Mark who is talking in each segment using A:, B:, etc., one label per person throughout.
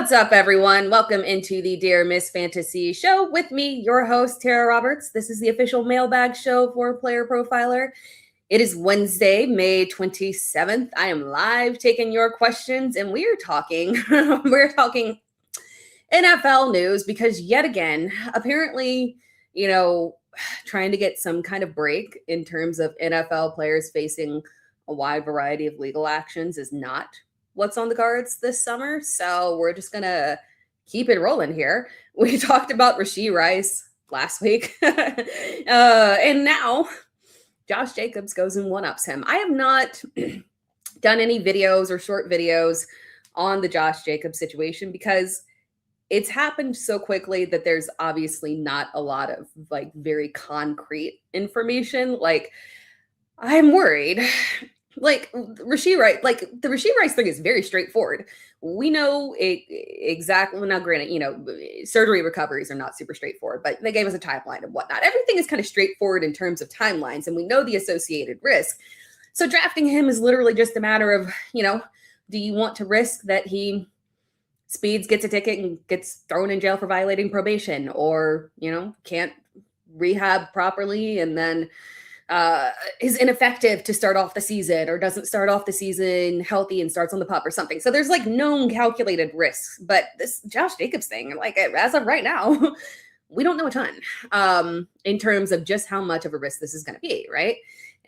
A: What's up, everyone? Welcome into the Dear Miss Fantasy show with me, your host, Tera Roberts. This is the official mailbag show for Player Profiler. It is Wednesday, May 27th. I am live taking your questions, and we're talking NFL news because yet again, apparently, trying to get some kind of break in terms of NFL players facing a wide variety of legal actions is not what's on the cards this summer. So we're just going to keep it rolling here. We talked about Rashee Rice last week. And now Josh Jacobs goes and one-ups him. I have not done any videos or short videos on the Josh Jacobs situation because it's happened so quickly that there's obviously not a lot of very concrete information. I'm worried. Rashee Rice, the Rashee Rice thing is very straightforward. We know it exactly. Now, granted, surgery recoveries are not super straightforward, but they gave us a timeline and whatnot. Everything is kind of straightforward in terms of timelines, and we know the associated risk. So drafting him is literally just a matter of, do you want to risk that he speeds, gets a ticket, and gets thrown in jail for violating probation, or, can't rehab properly and then is ineffective to start off the season, or doesn't start off the season healthy and starts on the pup or something. So there's known calculated risks, but this Josh Jacobs thing, as of right now, we don't know a ton in terms of just how much of a risk this is going to be, right?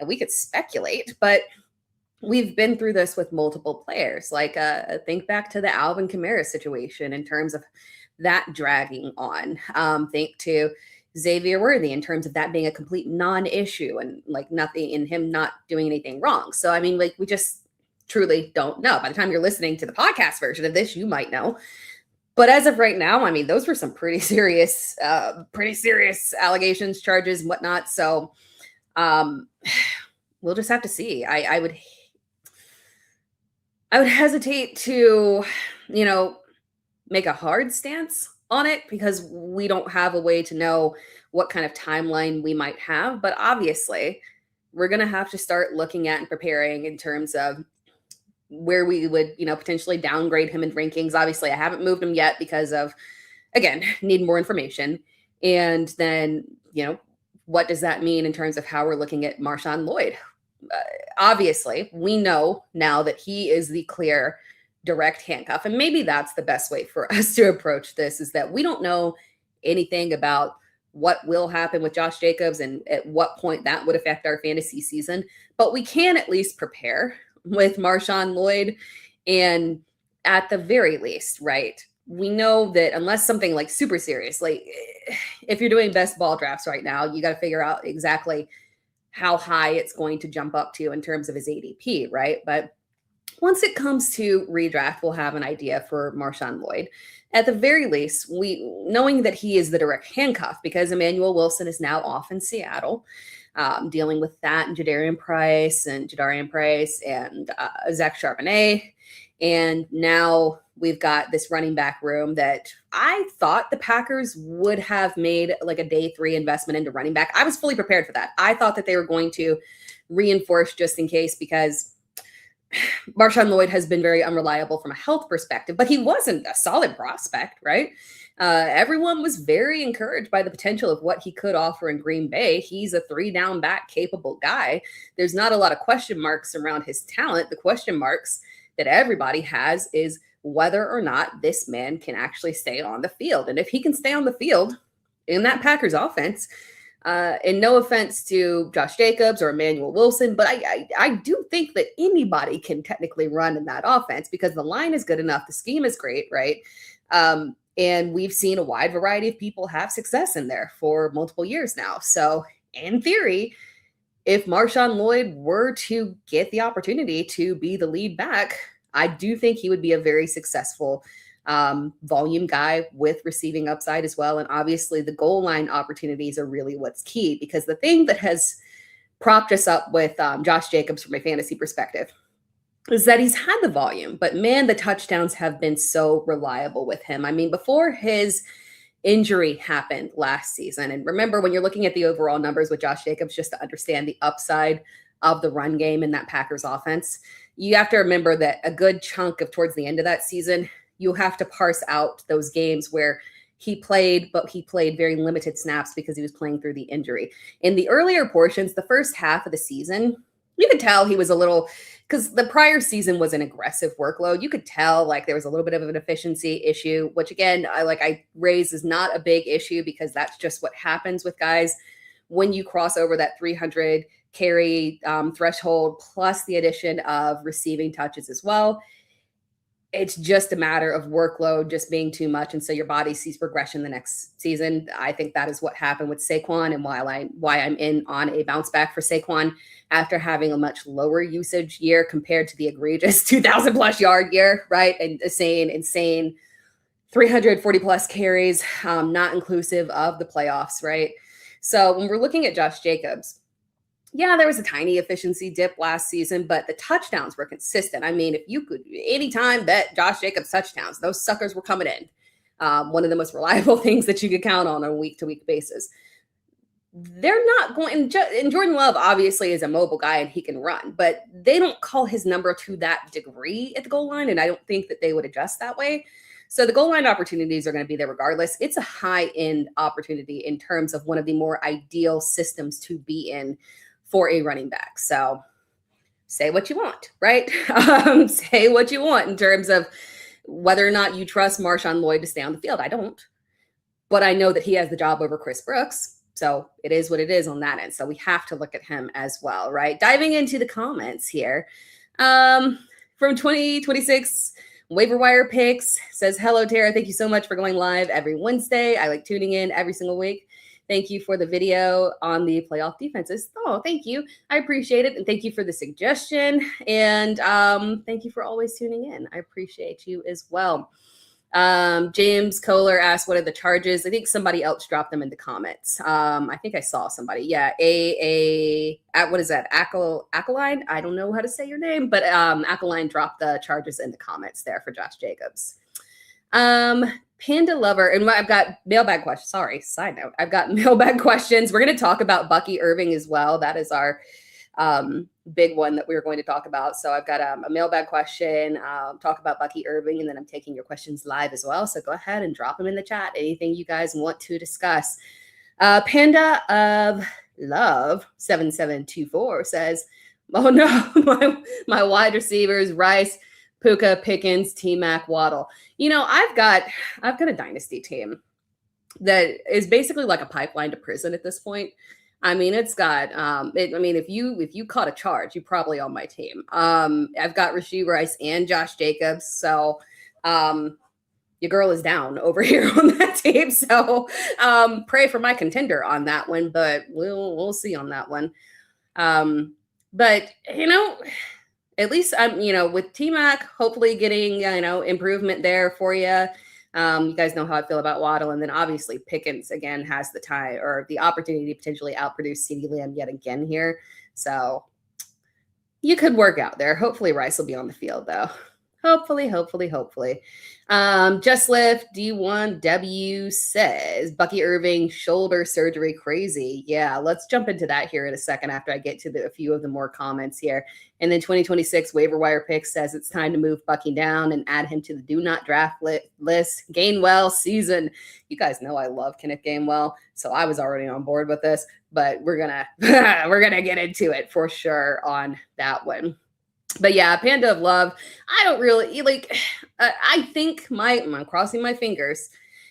A: And we could speculate, but we've been through this with multiple players. Think back to the Alvin Kamara situation in terms of that dragging on. Think to Xavier Worthy in terms of that being a complete non-issue and nothing in him not doing anything wrong. So, we just truly don't know. By the time you're listening to the podcast version of this, you might know. But as of right now, those were some pretty serious allegations, charges, and whatnot. So we'll just have to see. I would hesitate to, make a hard stance on it because we don't have a way to know what kind of timeline we might have. But obviously, we're going to have to start looking at and preparing in terms of where we would, potentially downgrade him in rankings. Obviously, I haven't moved him yet because of, again, need more information. And then, what does that mean in terms of how we're looking at Marshawn Lloyd? Obviously, we know now that he is the clear direct handcuff. And maybe that's the best way for us to approach this, is that we don't know anything about what will happen with Josh Jacobs and at what point that would affect our fantasy season. But we can at least prepare with Marshawn Lloyd. And at the very least, right, we know that unless something super serious, if you're doing best ball drafts right now, you got to figure out exactly how high it's going to jump up to in terms of his ADP, right? But once it comes to redraft, we'll have an idea for Marshawn Lloyd. At the very least, knowing that he is the direct handcuff because Emmanuel Wilson is now off in Seattle, dealing with that and Jadarian Price and Zach Charbonnet. And now we've got this running back room that I thought the Packers would have made a day 3 investment into running back. I was fully prepared for that. I thought that they were going to reinforce just in case because Marshawn Lloyd has been very unreliable from a health perspective, but he wasn't a solid prospect, right? Everyone was very encouraged by the potential of what he could offer in Green Bay. He's a 3-down back capable guy. There's not a lot of question marks around his talent. The question marks that everybody has is whether or not this man can actually stay on the field. And if he can stay on the field in that Packers offense, and no offense to Josh Jacobs or Emmanuel Wilson, but I do think that anybody can technically run in that offense because the line is good enough. The scheme is great, right? And we've seen a wide variety of people have success in there for multiple years now. So in theory, if Marshawn Lloyd were to get the opportunity to be the lead back, I do think he would be a very successful volume guy with receiving upside as well. And obviously the goal line opportunities are really what's key, because the thing that has propped us up with Josh Jacobs from a fantasy perspective is that he's had the volume, but man, the touchdowns have been so reliable with him. Before his injury happened last season, and remember when you're looking at the overall numbers with Josh Jacobs, just to understand the upside of the run game in that Packers offense, you have to remember that a good chunk of towards the end of that season, you have to parse out those games where he played, but he played very limited snaps because he was playing through the injury. In the earlier portions, the first half of the season, you could tell he was a little, because the prior season was an aggressive workload. You could tell like there was a little bit of an efficiency issue, which again, I raise is not a big issue because that's just what happens with guys when you cross over that 300 carry threshold, plus the addition of receiving touches as well. It's just a matter of workload just being too much. And so your body sees progression the next season. I think that is what happened with Saquon, and why I'm in on a bounce back for Saquon after having a much lower usage year compared to the egregious 2,000 plus yard year, right? And insane 340 plus carries, not inclusive of the playoffs, right? So when we're looking at Josh Jacobs, yeah, there was a tiny efficiency dip last season, but the touchdowns were consistent. I mean, if you could anytime bet Josh Jacobs touchdowns, those suckers were coming in. One of the most reliable things that you could count on a week-to-week basis. They're not going, and Jordan Love obviously is a mobile guy and he can run, but they don't call his number to that degree at the goal line, and I don't think that they would adjust that way. So the goal line opportunities are going to be there regardless. It's a high-end opportunity in terms of one of the more ideal systems to be in for a running back. So say what you want, right? Say what you want in terms of whether or not you trust Marshawn Lloyd to stay on the field. I don't, but I know that he has the job over Chris Brooks. So it is what it is on that end. So we have to look at him as well, right? Diving into the comments here. From 2026 Waiver Wire Picks says, hello, Tara. Thank you so much for going live every Wednesday. I like tuning in every single week. Thank you for the video on the playoff defenses. Oh, thank you. I appreciate it. And thank you for the suggestion. And thank you for always tuning in. I appreciate you as well. James Kohler asked, what are the charges? I think somebody else dropped them in the comments. I think I saw somebody. Yeah. What is that? Ackline? I don't know how to say your name, but Ackline dropped the charges in the comments there for Josh Jacobs. Panda Lover, and I've got mailbag questions. Sorry, side note. I've got mailbag questions. We're going to talk about Bucky Irving as well. That is our big one that we're going to talk about. So I've got a mailbag question, talk about Bucky Irving, and then I'm taking your questions live as well. So go ahead and drop them in the chat. Anything you guys want to discuss. Panda of Love 7724 says, oh no, my wide receivers, Rice, Puka, Pickens, T-Mac, Waddle. You know, I've got a dynasty team that is basically like a pipeline to prison at this point. I mean, it's got, if you caught a charge, you're probably on my team. I've got Rashee Rice and Josh Jacobs. So, your girl is down over here on that team. So, pray for my contender on that one, but we'll see on that one. But you know, at least I'm, with T-Mac, hopefully getting, improvement there for you. You guys know how I feel about Waddle. And then obviously Pickens again has the tie or the opportunity to potentially outproduce CeeDee Lamb yet again here. So you could work out there. Hopefully Rice will be on the field though. Hopefully. Just Lift D1W says Bucky Irving shoulder surgery crazy. Yeah, let's jump into that here in a second after I get to a few of the more comments here. And then 2026 Waiver Wire Pick says it's time to move Bucky down and add him to the do not draft list. Gainwell season. You guys know I love Kenneth Gainwell, so I was already on board with this, but we're gonna get into it for sure on that one. But yeah, Panda of Love, I don't really I think I'm crossing my fingers.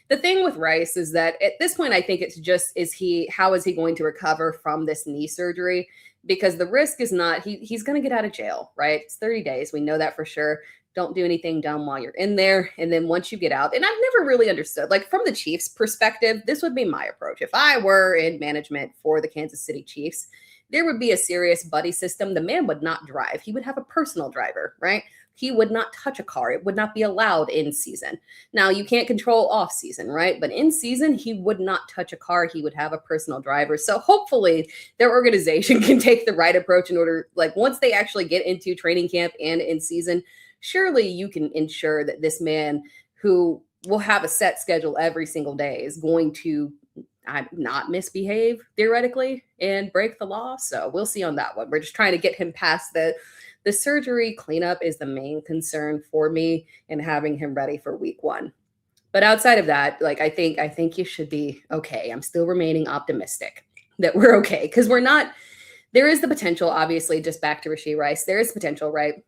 A: The thing with Rice is that at this point, I think it's just, how is he going to recover from this knee surgery? Because the risk is not, he's going to get out of jail, right? It's 30 days. We know that for sure. Don't do anything dumb while you're in there. And then once you get out, and I've never really understood, from the Chiefs perspective, this would be my approach. If I were in management for the Kansas City Chiefs, there would be a serious buddy system. The man would not drive. He would have a personal driver, right? He would not touch a car. It would not be allowed in season. Now, you can't control off season, right? But in season, he would not touch a car. He would have a personal driver. So hopefully their organization can take the right approach in order, once they actually get into training camp and in season, surely you can ensure that this man who will have a set schedule every single day is going to not misbehave theoretically and break the law. So we'll see on that one. We're just trying to get him past the The surgery cleanup is the main concern for me in having him ready for week 1. But outside of that, like I think you should be okay. I'm still remaining optimistic that we're okay because we're not. There is the potential, obviously, just back to Rashee Rice. There is potential, right?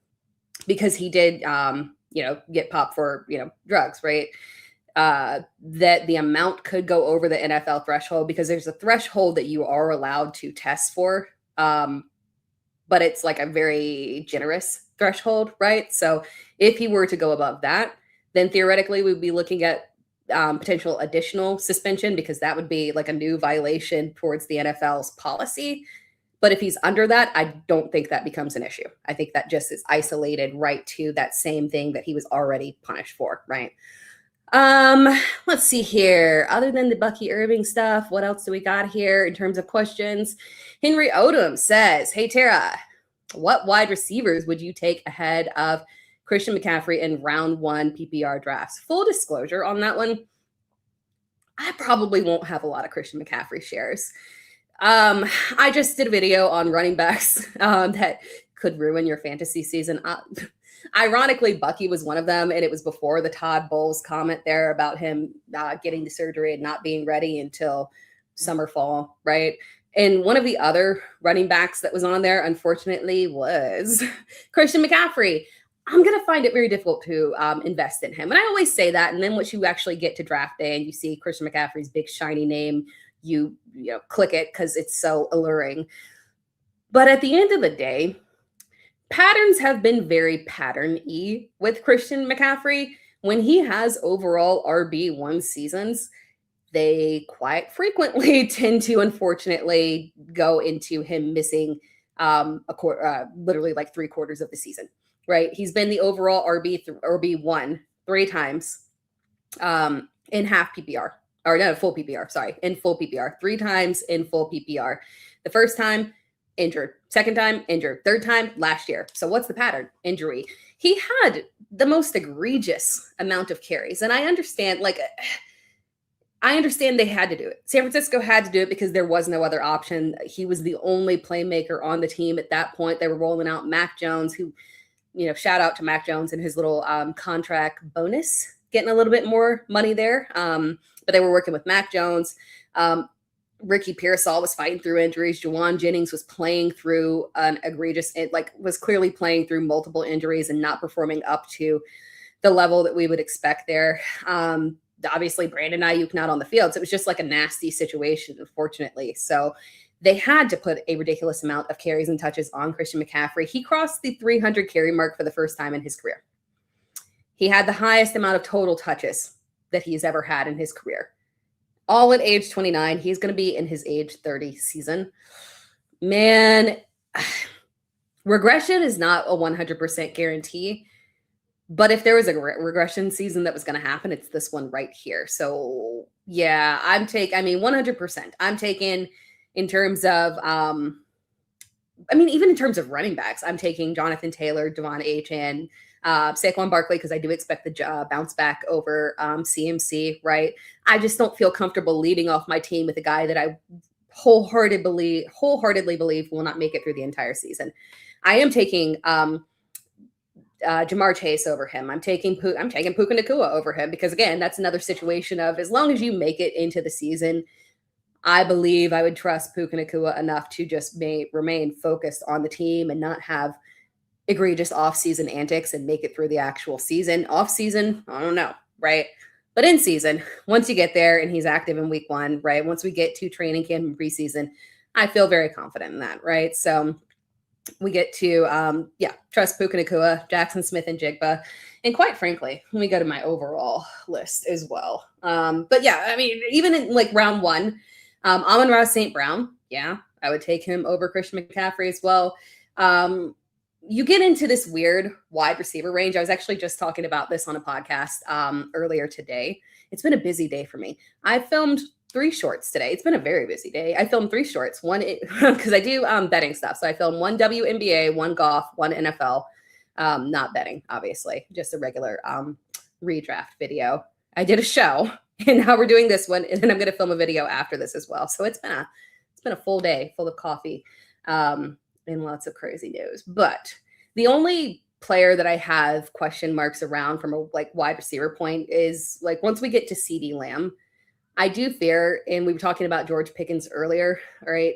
A: Because he did, get popped for, drugs, right? That the amount could go over the NFL threshold because there's a threshold that you are allowed to test for. But it's like a very generous threshold, right? So if he were to go above that, then theoretically we'd be looking at potential additional suspension because that would be like a new violation towards the NFL's policy. But if he's under that, I don't think that becomes an issue. I think that just is isolated right to that same thing that he was already punished for, right? Let's see here. Other than the Bucky Irving stuff, what else do we got here in terms of questions? Henry Odom says, hey, Tara, what wide receivers would you take ahead of Christian McCaffrey in round 1 PPR drafts? Full disclosure on that one, I probably won't have a lot of Christian McCaffrey shares. I just did a video on running backs that could ruin your fantasy season. Ironically, Bucky was one of them, and it was before the Todd Bowles comment there about him getting the surgery and not being ready until summer, fall, right? And one of the other running backs that was on there, unfortunately, was Christian McCaffrey. I'm going to find it very difficult to invest in him. And I always say that, and then once you actually get to draft day and you see Christian McCaffrey's big shiny name, you click it because it's so alluring. But at the end of the day, patterns have been very pattern-y with Christian McCaffrey. When he has overall RB1 seasons, they quite frequently tend to, unfortunately, go into him missing literally like 3/4 of the season, right? He's been the overall RB1 3 times in half PPR. Or no, full PPR, sorry, in full PPR. 3 times in full PPR. The first time, injured. Second time, injured. Third time, last year. So what's the pattern? Injury. He had the most egregious amount of carries. And I understand they had to do it. San Francisco had to do it because there was no other option. He was the only playmaker on the team at that point. They were rolling out Mac Jones, who, shout out to Mac Jones and his little contract bonus, getting a little bit more money there. But they were working with Mac Jones. Ricky Pearsall was fighting through injuries. Juwan Jennings was playing through was clearly playing through multiple injuries and not performing up to the level that we would expect there. Obviously, Brandon Ayuk not on the field. So it was just like a nasty situation, unfortunately. So they had to put a ridiculous amount of carries and touches on Christian McCaffrey. He crossed the 300 carry mark for the first time in his career. He had the highest amount of total touches that he's ever had in his career. All at age 29. He's going to be in his age 30 season. Man, regression is not a 100% guarantee. But if there was a regression season that was going to happen, it's this one right here. So, yeah, 100%. I'm taking in terms of, even in terms of running backs, I'm taking Jonathan Taylor, Devon Achane, Saquon Barkley, because I do expect the bounce back over CMC, right? I just don't feel comfortable leading off my team with a guy that I wholeheartedly believe will not make it through the entire season. I am taking Jamar Chase over him. I'm taking Puka Nacua over him because, again, that's another situation of as long as you make it into the season, I believe I would trust Puka Nacua enough to just remain focused on the team and not have egregious off-season antics and make it through the actual season. Off-season, I don't know, right? But in season, once you get there and he's active in week 1, right? Once we get to training camp and preseason, I feel very confident in that, right? So we get to, trust Puka Nacua, Jackson Smith, and Jigba. And quite frankly, let me go to my overall list as well. But yeah, even in like round 1, Amon-Ra St. Brown, yeah, I would take him over Christian McCaffrey as well. You get into this weird wide receiver range. I was actually just talking about this on a podcast earlier today. It's been a busy day for me. I filmed 3 shorts today. It's been a very busy day. I filmed 3 shorts. One, because I do betting stuff. So I filmed 1 WNBA, 1 golf, 1 NFL. Not betting, obviously. Just a regular redraft video. I did a show, and now we're doing this one, and then I'm going to film a video after this as well. So it's been a full day full of coffee and lots of crazy news. But The only player that I have question marks around from a wide receiver point is once we get to CeeDee Lamb, I do fear, and we were talking about George Pickens earlier, all right?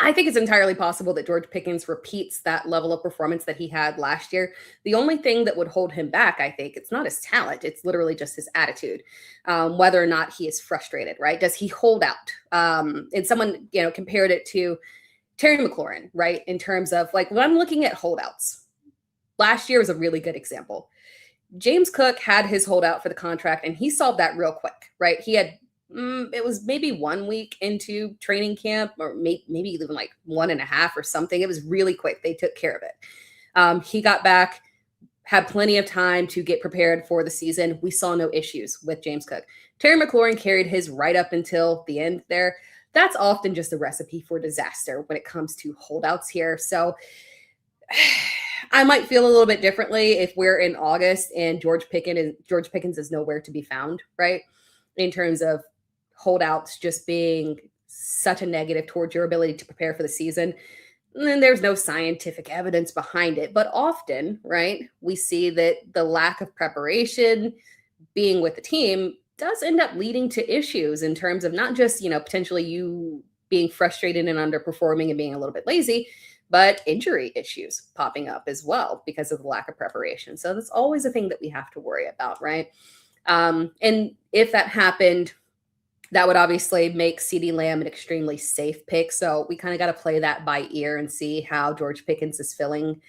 A: I think it's entirely possible that George Pickens repeats that level of performance that he had last year. The only thing that would hold him back, I think, it's not his talent. It's literally just his attitude, whether or not he is frustrated, right? Does he hold out? And someone, compared it to Terry McLaurin, right? In terms of when I'm looking at holdouts, last year was a really good example. James Cook had his holdout for the contract, and he solved that real quick, right? He had it was maybe 1 week into training camp, or maybe even 1.5 or something. It was really quick. They took care of it. He got back, had plenty of time to get prepared for the season. We saw no issues with James Cook. Terry McLaurin carried his right up until the end there. That's often just a recipe for disaster when it comes to holdouts here. So I might feel a little bit differently if we're in August and George Pickens is nowhere to be found, right? In terms of holdouts just being such a negative towards your ability to prepare for the season. And there's no scientific evidence behind it. But often, right, we see that the lack of preparation being with the team does end up leading to issues in terms of not just, potentially you being frustrated and underperforming and being a little bit lazy, but injury issues popping up as well because of the lack of preparation. So that's always a thing that we have to worry about, right? And if that happened, that would obviously make CeeDee Lamb an extremely safe pick. So we kind of got to play that by ear and see how George Pickens is feeling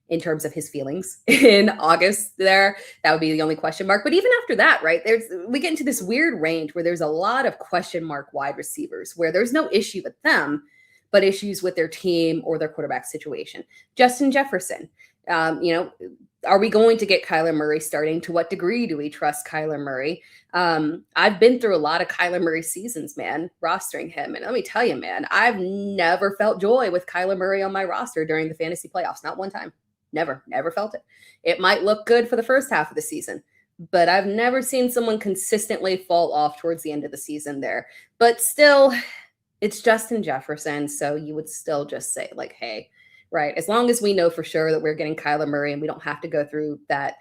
A: in terms of his feelings in August there. That would be the only question mark. But even after that, right, we get into this weird range where there's a lot of question mark wide receivers where there's no issue with them, but issues with their team or their quarterback situation. Justin Jefferson, are we going to get Kyler Murray starting? To what degree do we trust Kyler Murray? I've been through a lot of Kyler Murray seasons, man, rostering him. And let me tell you, man, I've never felt joy with Kyler Murray on my roster during the fantasy playoffs. Not one time. Never felt it. It might look good for the first half of the season, but I've never seen someone consistently fall off towards the end of the season there. But still, it's Justin Jefferson. So you would still just say hey, right, as long as we know for sure that we're getting Kyler Murray and we don't have to go through that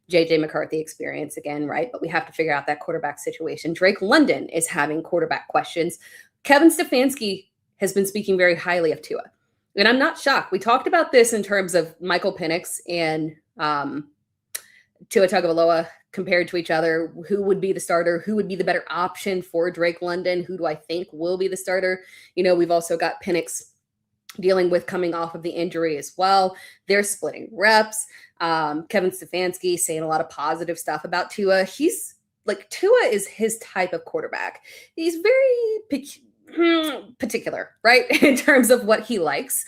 A: J.J. McCarthy experience again, right? But we have to figure out that quarterback situation. Drake London is having quarterback questions. Kevin Stefanski has been speaking very highly of Tua. And I'm not shocked. We talked about this in terms of Michael Penix and Tua Tagovailoa compared to each other. Who would be the starter? Who would be the better option for Drake London? Who do I think will be the starter? We've also got Penix dealing with coming off of the injury as well. They're splitting reps. Kevin Stefanski saying a lot of positive stuff about Tua. Tua is his type of quarterback. He's very particular, right? In terms of what he likes.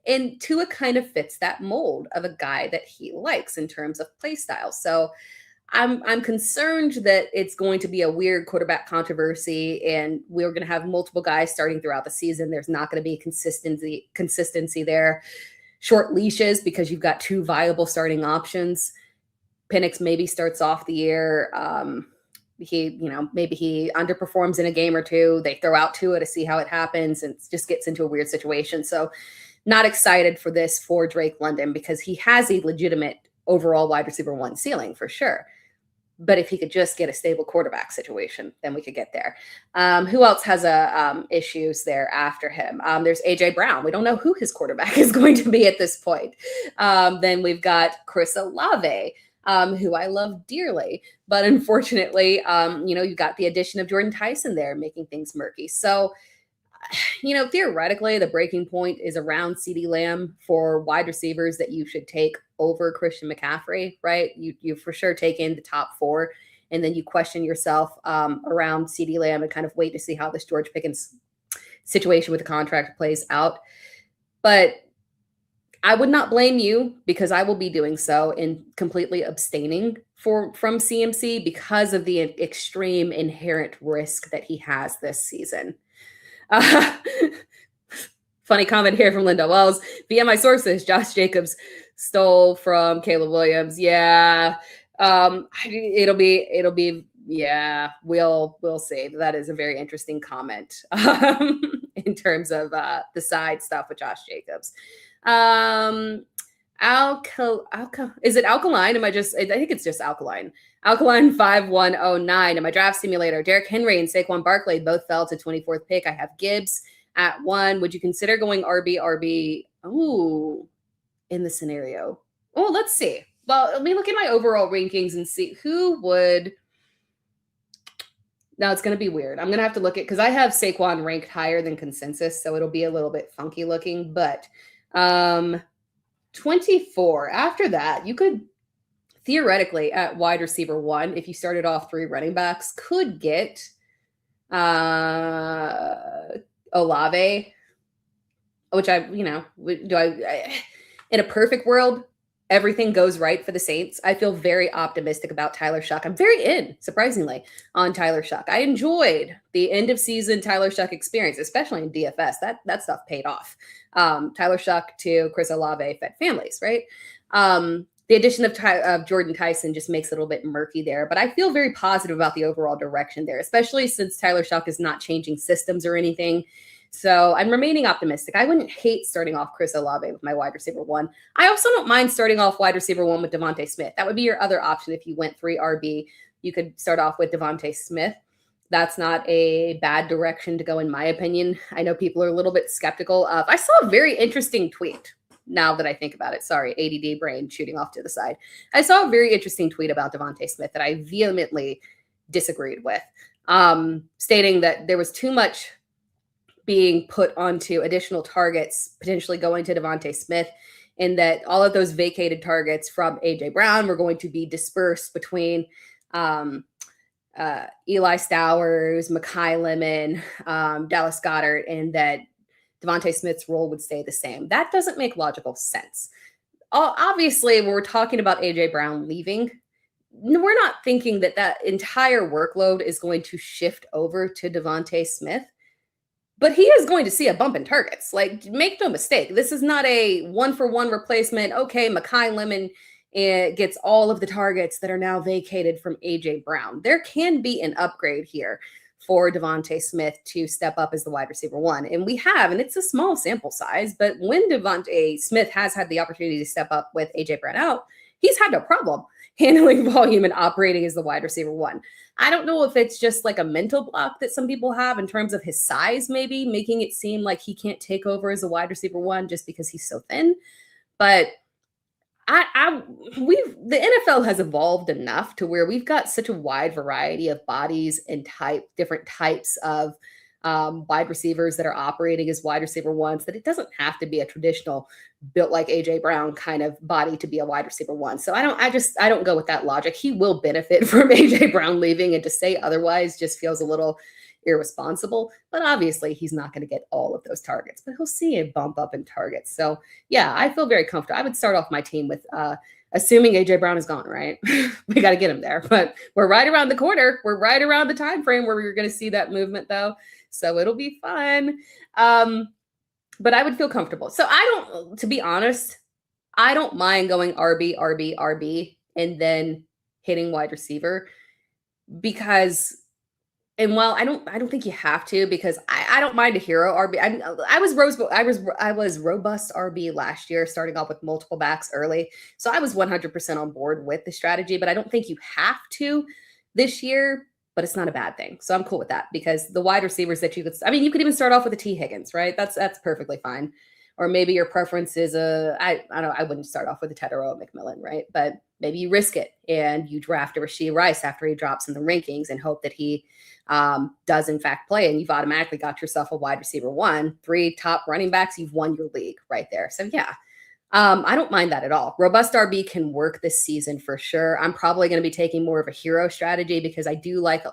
A: And Tua kind of fits that mold of a guy that he likes in terms of play style. So I'm concerned that it's going to be a weird quarterback controversy, and we're going to have multiple guys starting throughout the season. There's not going to be consistency there. Short leashes because you've got two viable starting options. Penix maybe starts off the year. Maybe he underperforms in a game or two. They throw out Tua to see how it happens and just gets into a weird situation. So not excited for this for Drake London because he has a legitimate overall wide receiver 1 ceiling for sure. But if he could just get a stable quarterback situation, then we could get there. Who else has issues there after him? There's A.J. Brown. We don't know who his quarterback is going to be at this point. Then we've got Chris Olave, who I love dearly. But unfortunately, you've got the addition of Jordan Tyson there making things murky. So, theoretically, the breaking point is around CeeDee Lamb for wide receivers that you should take over Christian McCaffrey, right? You for sure take in the top 4, and then you question yourself around CeeDee Lamb and kind of wait to see how this George Pickens situation with the contract plays out. But I would not blame you because I will be doing so in completely abstaining from CMC because of the extreme inherent risk that he has this season. Funny comment here from Linda Wells. Via my sources, Josh Jacobs stole from Caleb Williams. Yeah. It'll be, yeah, we'll see. That is a very interesting comment in terms of the side stuff with Josh Jacobs. Is it alkaline? I think it's just alkaline. Alkaline 5109 in my draft simulator. Derrick Henry and Saquon Barkley both fell to 24th pick. I have Gibbs at 1. Would you consider going RB? Ooh, in the scenario. Oh, let's see. Well, let me look at my overall rankings and see who would. Now it's going to be weird. I'm going to have to look at, because I have Saquon ranked higher than consensus, so it'll be a little bit funky looking, but 24. After that, you could theoretically at wide receiver 1, if you started off 3 running backs, could get Olave, which in a perfect world, everything goes right for the Saints. I feel very optimistic about Tyler Shuck. I'm very surprisingly, on Tyler Shuck. I enjoyed the end of season Tyler Shuck experience, especially in DFS. That stuff paid off. Tyler Shuck to Chris Olave fed families, right? The addition of Jordan Tyson just makes it a little bit murky there, but I feel very positive about the overall direction there, especially since Tyler Shuck is not changing systems or anything. So I'm remaining optimistic. I wouldn't hate starting off Chris Olave with my wide receiver 1. I also don't mind starting off wide receiver 1 with Devontae Smith. That would be your other option if you went 3 RB. You could start off with Devontae Smith. That's not a bad direction to go, in my opinion. I know people are a little bit skeptical of. I saw a very interesting tweet now that I think about it. Sorry, ADD brain shooting off to the side. I saw a very interesting tweet about Devontae Smith that I vehemently disagreed with, stating that there was too much being put onto additional targets, potentially going to Devontae Smith, and that all of those vacated targets from A.J. Brown were going to be dispersed between Eli Stowers, Mekhi Lemon, Dallas Goedert, and that Devontae Smith's role would stay the same. That doesn't make logical sense. Obviously, when we're talking about A.J. Brown leaving, we're not thinking that entire workload is going to shift over to Devontae Smith. But he is going to see a bump in targets. Like, make no mistake. This is not a one-for-one replacement. Okay, Mekhi Lemon gets all of the targets that are now vacated from A.J. Brown. There can be an upgrade here for Devontae Smith to step up as the wide receiver 1. And we have, and it's a small sample size, but when Devontae Smith has had the opportunity to step up with A.J. Brown out, he's had no problem handling volume and operating as the wide receiver 1. I don't know if it's just like a mental block that some people have in terms of his size, maybe making it seem like he can't take over as a wide receiver 1 just because he's so thin. But the NFL has evolved enough to where we've got such a wide variety of bodies and different types of wide receivers that are operating as wide receiver 1s, that it doesn't have to be a traditional built like A.J. Brown kind of body to be a wide receiver 1. So I don't go with that logic. He will benefit from A.J. Brown leaving, and to say otherwise just feels a little irresponsible. But obviously he's not going to get all of those targets, but he'll see a bump up in targets. So yeah, I feel very comfortable. I would start off my team with assuming A.J. Brown is gone, right? We got to get him there, but we're right around the corner. We're right around the time frame where we're going to see that movement though. So it'll be fun. But I would feel comfortable. So to be honest, I don't mind going RB, and then hitting wide receiver because, and while I don't think you have to, because I don't mind a hero RB. I was robust RB last year, starting off with multiple backs early. So I was 100% on board with the strategy, but I don't think you have to this year. But it's not a bad thing. So I'm cool with that, because the wide receivers that you could even start off with a T. Higgins, right? That's perfectly fine. Or maybe your preference is I don't know, I wouldn't start off with a Tera McMillan, right? But maybe you risk it and you draft a Rashee Rice after he drops in the rankings and hope that he does in fact play, and you've automatically got yourself a wide receiver 1, 3 top running backs, you've won your league right there. So yeah. I don't mind that at all. Robust RB can work this season for sure. I'm probably going to be taking more of a hero strategy because I do like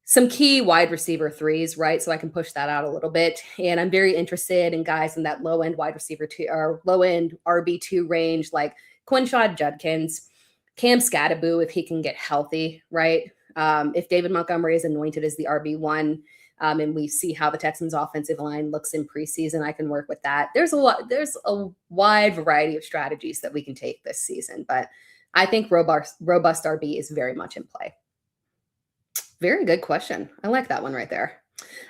A: some key wide receiver 3s, right? So I can push that out a little bit. And I'm very interested in guys in that low end wide receiver 2 or low end RB2 range, like Quinshon, Judkins, Cam Scattaboo, if he can get healthy, right? If David Montgomery is anointed as the RB1, and we see how the Texans offensive line looks in preseason, I can work with that. There's a wide variety of strategies that we can take this season, but I think robust RB is very much in play. Very good question. I like that one right there.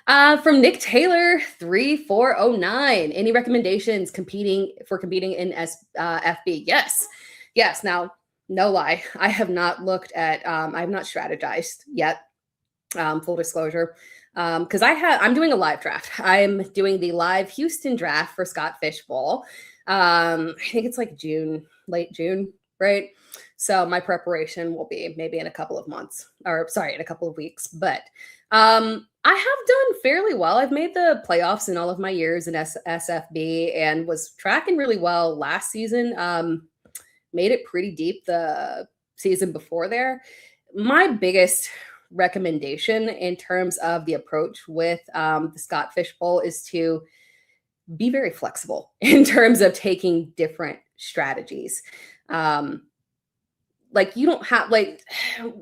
A: From Nick Taylor, 3409. Any recommendations competing in FB? Yes. Now, no lie, I have not looked at. I have not strategized yet. Full disclosure, because I'm doing a live draft. I'm doing the live Houston draft for Scott Fishbowl. I think it's like late June, right? So my preparation will be maybe in a couple of months, in a couple of weeks. But I have done fairly well. I've made the playoffs in all of my years in SFB and was tracking really well last season. Made it pretty deep the season before there. My biggest recommendation in terms of the approach with the Scott Fishbowl is to be very flexible in terms of taking different strategies. Like you don't have like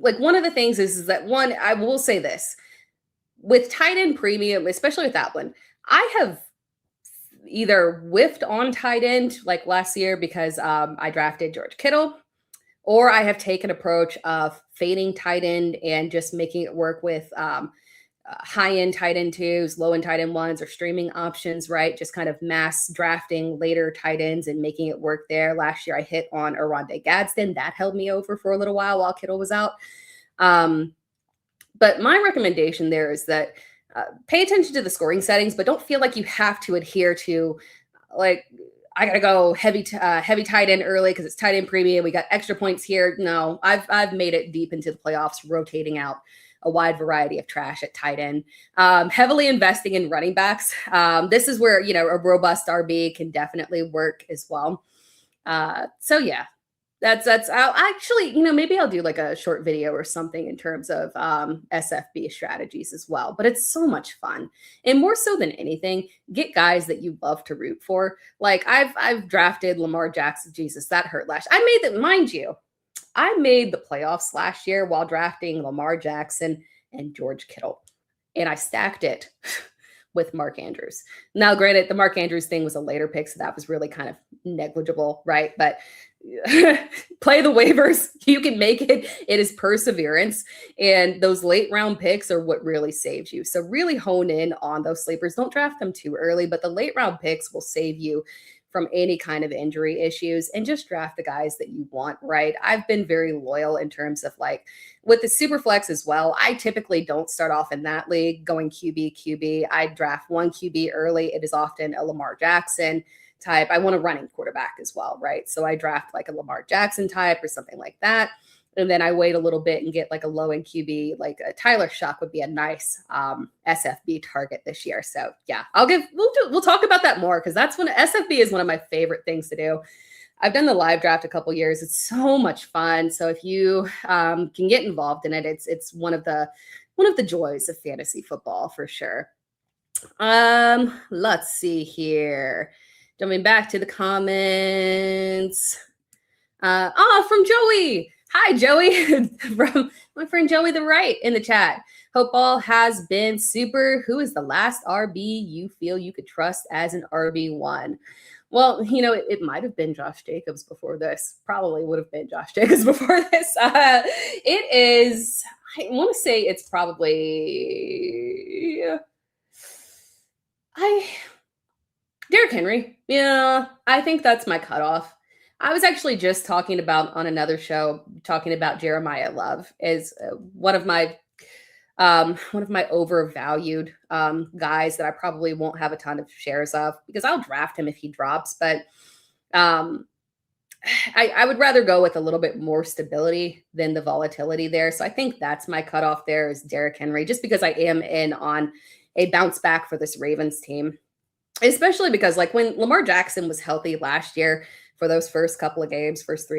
A: one of the things is that one, I will say this with tight end premium, especially with that one, I have either whiffed on tight end like last year because I drafted George Kittle, or I have taken approach of fading tight end and just making it work with high-end tight end twos, low-end tight end ones, or streaming options, right? Just kind of mass drafting later tight ends and making it work there. Last year, I hit on Oronde Gadsden. That held me over for a little while Kittle was out. But my recommendation there is that pay attention to the scoring settings, but don't feel like you have to adhere to like, I gotta go heavy tight end early because it's tight end premium. We got extra points here. No, I've made it deep into the playoffs, rotating out a wide variety of trash at tight end. Heavily investing in running backs. This is where a robust RB can definitely work as well. So yeah, that's. I'll actually maybe I'll do like a short video or something in terms of SFB strategies as well. But it's so much fun, and more so than anything, get guys that you love to root for. Like I've drafted Lamar Jackson. Jesus, that hurt last. I made that, mind you. I made the playoffs last year while drafting Lamar Jackson and George Kittle, and I stacked it with Mark Andrews. Now, granted, the Mark Andrews thing was a later pick, so that was really kind of negligible, right? But play the waivers. You can make it. It is perseverance, and those late round picks are what really saves you. So really hone in on those sleepers. Don't draft them too early, but the late round picks will save you from any kind of injury issues, and just draft the guys that you want, right? I've been very loyal in terms of like with the super flex as well. I typically don't start off in that league going QB. I draft one QB early. It is often a Lamar Jackson type. I want a running quarterback as well, right? So I draft like a Lamar Jackson type or something like that. And then I wait a little bit and get like a low-end QB, like a Tyler Shock would be a nice SFB target this year. So yeah, we'll talk about that more because that's when SFB is one of my favorite things to do. I've done the live draft a couple years. It's so much fun. So if you can get involved in it, it's one of the joys of fantasy football for sure. Let's see here. Jumping back to the comments. From Joey. Hi, Joey, from my friend Joey the Right in the chat. Hope all has been super. Who is the last RB you feel you could trust as an RB1? Well, it might have been Josh Jacobs before this. Probably would have been Josh Jacobs before this. It is, I want to say it's probably, Derrick Henry. Yeah, I think that's my cutoff. I was actually just talking about on another show, Jeremiah Love as one of my overvalued guys that I probably won't have a ton of shares of because I'll draft him if he drops. But I would rather go with a little bit more stability than the volatility there. So I think that's my cutoff there is Derrick Henry, just because I am in on a bounce back for this Ravens team, especially because like when Lamar Jackson was healthy last year, for those first 3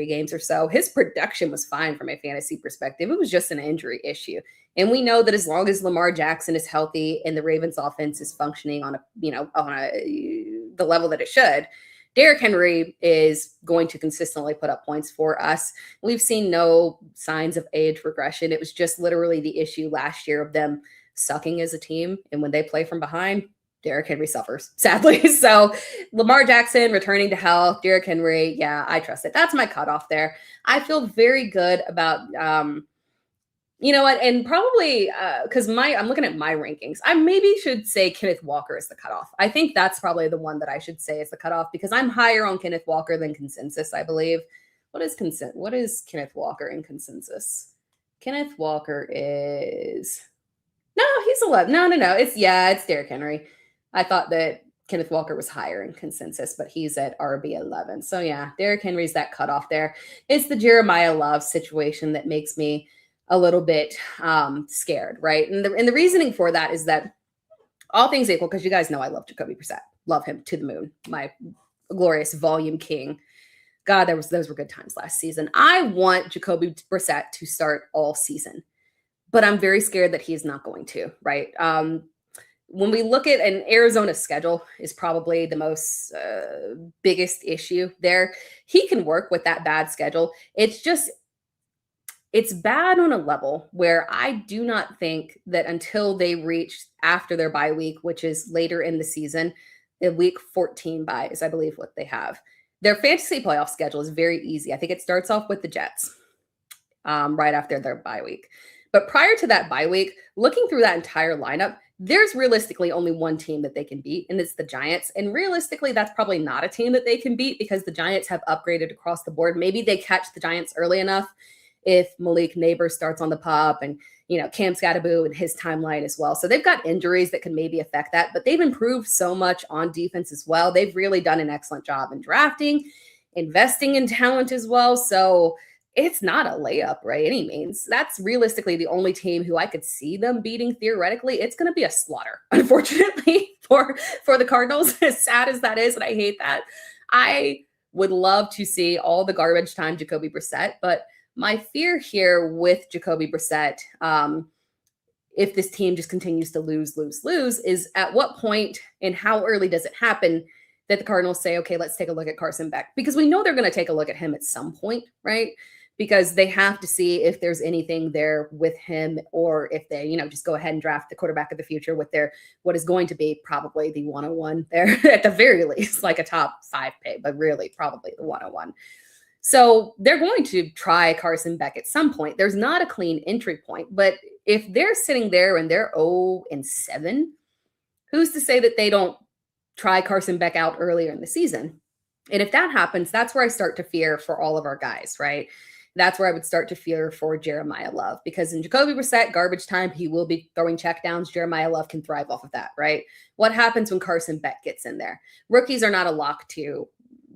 A: games or so, his production was fine from a fantasy perspective. It was just an injury issue. And we know that as long as Lamar Jackson is healthy and the Ravens offense is functioning on the level that it should, Derrick Henry is going to consistently put up points for us. We've seen no signs of age regression. It was just literally the issue last year of them sucking as a team. And when they play from behind, Derrick Henry suffers, sadly. So Lamar Jackson returning to health, Derrick Henry, yeah, I trust it. That's my cutoff there. I feel very good about You know what? And probably because I'm looking at my rankings. I maybe should say Kenneth Walker is the cutoff. I think that's probably the one that I should say is the cutoff because I'm higher on Kenneth Walker than consensus, I believe. What is Kenneth Walker in consensus? Kenneth Walker is he's 11. No. It's Derrick Henry. I thought that Kenneth Walker was higher in consensus, but he's at RB 11. So yeah, Derrick Henry's that cutoff there. It's the Jeremiah Love situation that makes me a little bit scared, right? And the reasoning for that is that all things equal, because you guys know I love Jacoby Brissett. Love him to the moon. My glorious volume king. God, those were good times last season. I want Jacoby Brissett to start all season, but I'm very scared that he's not going to, right? When we look at an Arizona schedule is probably the most biggest issue there. He can work with that bad schedule. It's bad on a level where I do not think that until they reach after their bye week, which is later in the season, the week 14 bye is, I believe, what they have. Their fantasy playoff schedule is very easy. I think it starts off with the Jets right after their bye week. But prior to that bye week, looking through that entire lineup, there's realistically only one team that they can beat, and it's the Giants. And realistically, that's probably not a team that they can beat because the Giants have upgraded across the board. Maybe they catch the Giants early enough if Malik Neighbors starts on the pop and, Cam Scattaboo and his timeline as well. So they've got injuries that can maybe affect that, but they've improved so much on defense as well. They've really done an excellent job in drafting, investing in talent as well. So it's not a layup by any means. That's realistically the only team who I could see them beating theoretically. It's going to be a slaughter, unfortunately, for the Cardinals, as sad as that is, and I hate that. I would love to see all the garbage time Jacoby Brissett, but my fear here with Jacoby Brissett, if this team just continues to lose, is at what point and how early does it happen that the Cardinals say, okay, let's take a look at Carson Beck? Because we know they're going to take a look at him at some point, right? Because they have to see if there's anything there with him or if they, just go ahead and draft the quarterback of the future with what is going to be probably the 101 there at the very least, like a top 5 pick, but really probably the 101. So they're going to try Carson Beck at some point. There's not a clean entry point, but if they're sitting there and they're 0-7, who's to say that they don't try Carson Beck out earlier in the season? And if that happens, that's where I start to fear for all of our guys, right? That's where I would start to fear for Jeremiah Love, because in Jacoby Brissett, garbage time, he will be throwing checkdowns. Jeremiah Love can thrive off of that, right? What happens when Carson Beck gets in there? Rookies are not a lock to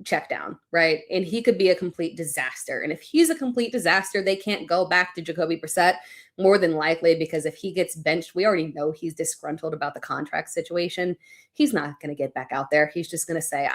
A: check down, right? And he could be a complete disaster. And if he's a complete disaster, they can't go back to Jacoby Brissett more than likely, because if he gets benched, we already know he's disgruntled about the contract situation. He's not going to get back out there. He's just going to say,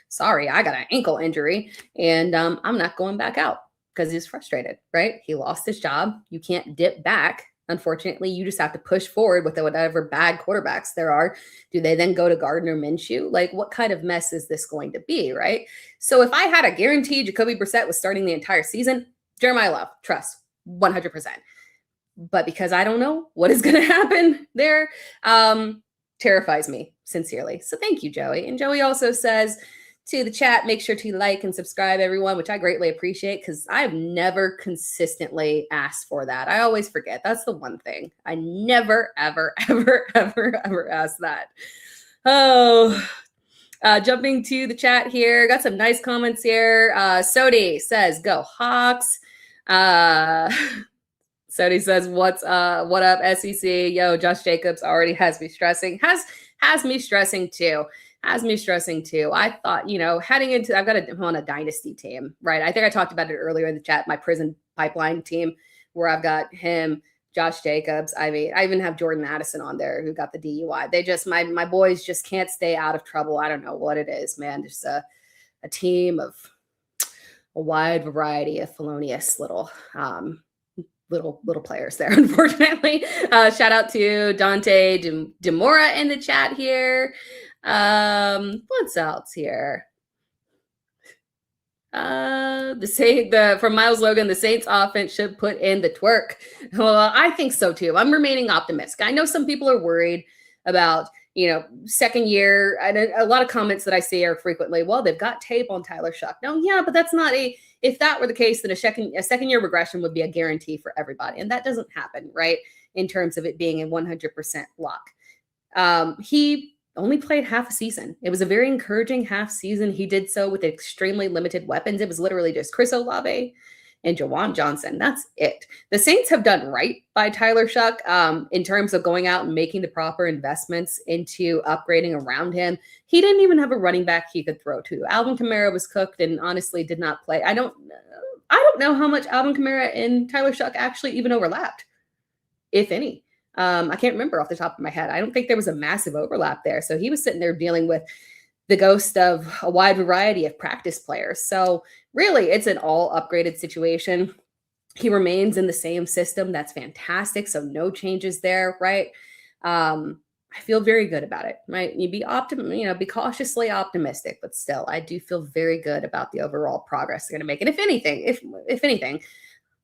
A: sorry, I got an ankle injury and I'm not going back out, because he's frustrated, right? He lost his job. You can't dip back. Unfortunately, you just have to push forward with whatever bad quarterbacks there are. Do they then go to Gardner Minshew? Like, what kind of mess is this going to be, right? So if I had a guarantee Jacoby Brissett was starting the entire season, Jeremiah Love, trust, 100%. But because I don't know what is going to happen there, terrifies me, sincerely. So thank you, Joey. And Joey also says, to the chat, make sure to like and subscribe, everyone, which I greatly appreciate, because I've never consistently asked for that. I always forget. That's the one thing. I never, ever, ever, ever, ever ask that. Oh, jumping to the chat here. Got some nice comments here. Sodi says, go Hawks. Sodi says, what up, SEC? Yo, Josh Jacobs already has me stressing. Has me stressing too. I thought, heading into, I'm on a Dynasty team, right? I think I talked about it earlier in the chat, my prison pipeline team, where I've got him, Josh Jacobs. I mean, I even have Jordan Addison on there who got the DUI. They just, my boys just can't stay out of trouble. I don't know what it is, man. Just a team of a wide variety of felonious little players there, unfortunately. Shout out to Dante Demora in the chat here. What's else here? From Miles Logan, the Saints offense should put in the twerk. Well, I think so too. I'm remaining optimistic. I know some people are worried about second year. And a lot of comments that I see are frequently, well, they've got tape on Tyler Shuck. No, yeah, but that's not if that were the case, then a second year regression would be a guarantee for everybody. And that doesn't happen, right? In terms of it being a 100% lock. He only played half a season. It was a very encouraging half season. He did so with extremely limited weapons. It was literally just Chris Olave and Jawan Johnson. That's it. The Saints have done right by Tyler Shuck in terms of going out and making the proper investments into upgrading around him. He didn't even have a running back he could throw to. Alvin Kamara was cooked and honestly did not play. I don't know how much Alvin Kamara and Tyler Shuck actually even overlapped, if any. I can't remember off the top of my head. I don't think there was a massive overlap there. So he was sitting there dealing with the ghost of a wide variety of practice players. So really, it's an all upgraded situation. He remains in the same system. That's fantastic. So no changes there, right? I feel very good about it, right? You be cautiously optimistic, but still, I do feel very good about the overall progress they're going to make. And if anything,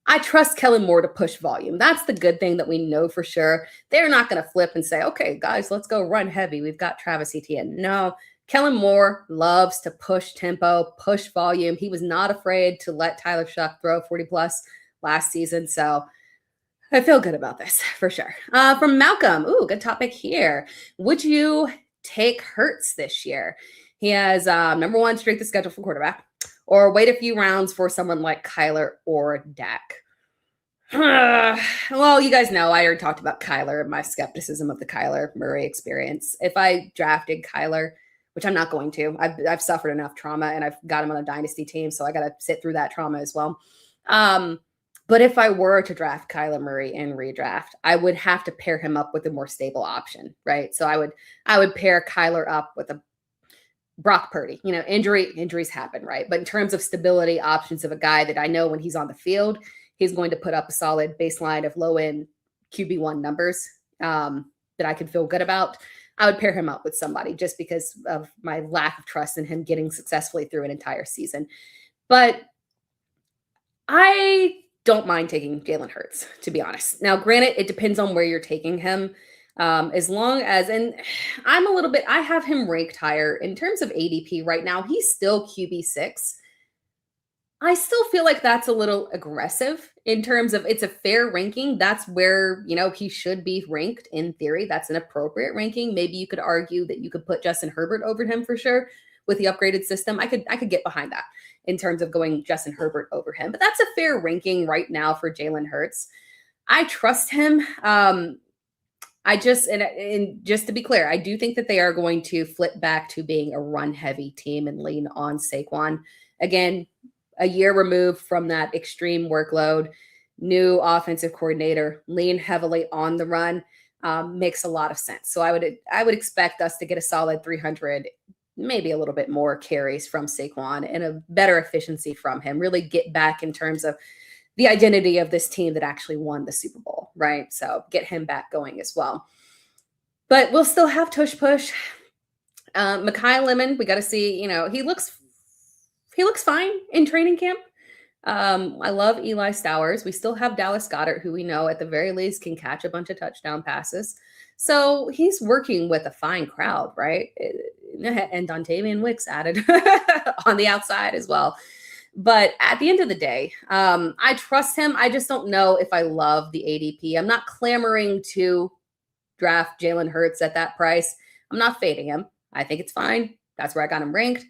A: I trust Kellen Moore to push volume. That's the good thing that we know for sure. They're not going to flip and say, okay, guys, let's go run heavy. We've got Travis Etienne. No, Kellen Moore loves to push tempo, push volume. He was not afraid to let Tyler Shuck throw 40 plus last season. So I feel good about this for sure. From Malcolm, good topic here. Would you take Hurts this year? He has number one strength of schedule for quarterback, or wait a few rounds for someone like Kyler or Dak. Well, you guys know I already talked about Kyler and my skepticism of the Kyler Murray experience. If I drafted Kyler, which I'm not going to, I've suffered enough trauma and I've got him on a dynasty team, so I got to sit through that trauma as well. But if I were to draft Kyler Murray in redraft, I would have to pair him up with a more stable option, right? So I would pair Kyler up with a Brock Purdy. Injuries happen, right? But in terms of stability options of a guy that I know when he's on the field, he's going to put up a solid baseline of low-end QB1 numbers that I could feel good about. I would pair him up with somebody just because of my lack of trust in him getting successfully through an entire season. But I don't mind taking Jalen Hurts, to be honest. Now, granted, it depends on where you're taking him. As long as, and I have him ranked higher in terms of ADP right now. He's still QB6. I still feel like that's a little aggressive in terms of it's a fair ranking. That's where, he should be ranked in theory. That's an appropriate ranking. Maybe you could argue that you could put Justin Herbert over him for sure with the upgraded system. I could get behind that in terms of going Justin Herbert over him, but that's a fair ranking right now for Jalen Hurts. I trust him. And just to be clear, I do think that they are going to flip back to being a run-heavy team and lean on Saquon. Again, a year removed from that extreme workload, new offensive coordinator, lean heavily on the run, makes a lot of sense. So I would expect us to get a solid 300, maybe a little bit more carries from Saquon and a better efficiency from him. Really get back in terms of the identity of this team that actually won the Super Bowl, right? So get him back going as well. But we'll still have tush push. Mekhi Lemon, we got to see, he looks fine in training camp. I love Eli Stowers. We still have Dallas Goedert, who we know at the very least can catch a bunch of touchdown passes. So he's working with a fine crowd, right? And Dontavian Wicks added on the outside as well. But at the end of the day, I trust him. I just don't know if I love the ADP. I'm not clamoring to draft Jalen Hurts at that price. I'm not fading him. I think it's fine. That's where I got him ranked.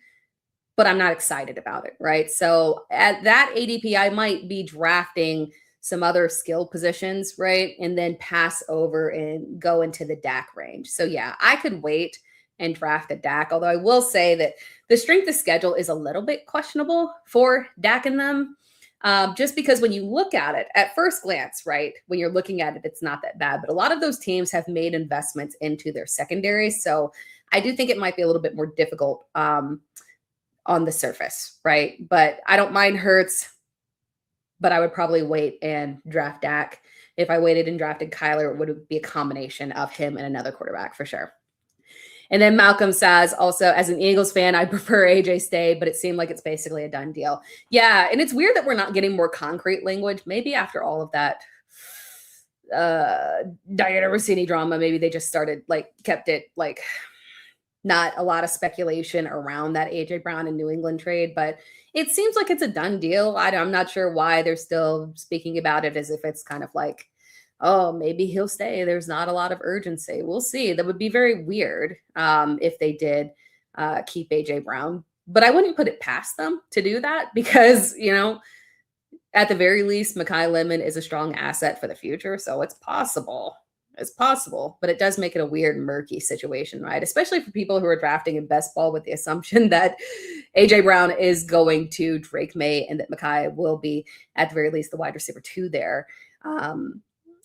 A: But I'm not excited about it, right? So at that ADP, I might be drafting some other skill positions, right? And then pass over and go into the Dak range. So yeah, I could wait and draft a Dak, although I will say that the strength of schedule is a little bit questionable for Dak and them, just because when you look at it at first glance, right, when you're looking at it, it's not that bad. But a lot of those teams have made investments into their secondaries. So I do think it might be a little bit more difficult on the surface, right? But I don't mind Hurts, but I would probably wait and draft Dak. If I waited and drafted Kyler, it would be a combination of him and another quarterback for sure. And then Malcolm says, also, as an Eagles fan, I prefer AJ Stay, but it seemed like it's basically a done deal. Yeah, and it's weird that we're not getting more concrete language. Maybe after all of that Diana Rossini drama. Maybe they just kept it not a lot of speculation around that AJ Brown and New England trade, but it seems like it's a done deal. I'm not sure why they're still speaking about it as if it's kind of like, oh, maybe he'll stay. There's not a lot of urgency. We'll see. That would be very weird if they did keep AJ Brown, but I wouldn't put it past them to do that because, at the very least, Mekhi Lemon is a strong asset for the future. So it's possible. It's possible, but it does make it a weird, murky situation, right? Especially for people who are drafting in best ball with the assumption that AJ Brown is going to Drake May and that Mekhi will be, at the very least, the wide receiver 2 there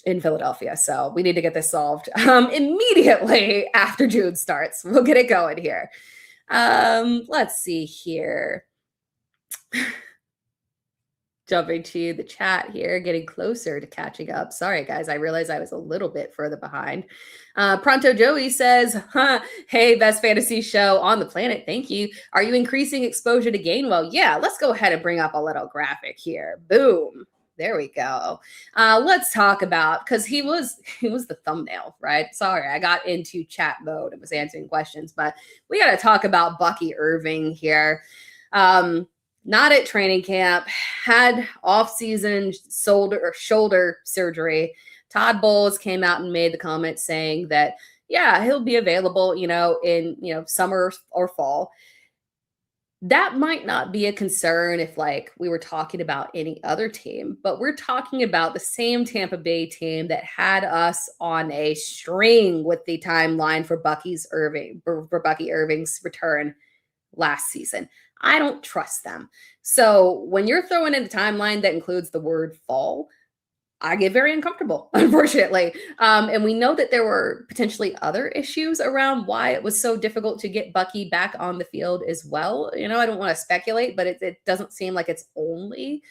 A: in Philadelphia. So we need to get this solved immediately after June starts. We'll get it going here. Let's see here. Jumping to the chat here, getting closer to catching up. Sorry, guys. I realized I was a little bit further behind. Pronto Joey says, hey, best fantasy show on the planet. Thank you. Are you increasing exposure to Gainwell? Yeah, let's go ahead and bring up a little graphic here. Boom. There we go. Let's talk about, because he was the thumbnail, right? Sorry, I got into chat mode and was answering questions, but we got to talk about Bucky Irving here. Not at training camp, had offseason shoulder surgery. Todd Bowles came out and made the comment saying that, yeah, he'll be available, in, summer or fall. That might not be a concern if we were talking about any other team, but we're talking about the same Tampa Bay team that had us on a string with the timeline for Bucky Irving's return last season. I don't trust them. So when you're throwing in a timeline that includes the word fall, I get very uncomfortable, unfortunately. And we know that there were potentially other issues around why it was so difficult to get Bucky back on the field as well. I don't want to speculate, but it doesn't seem like it's only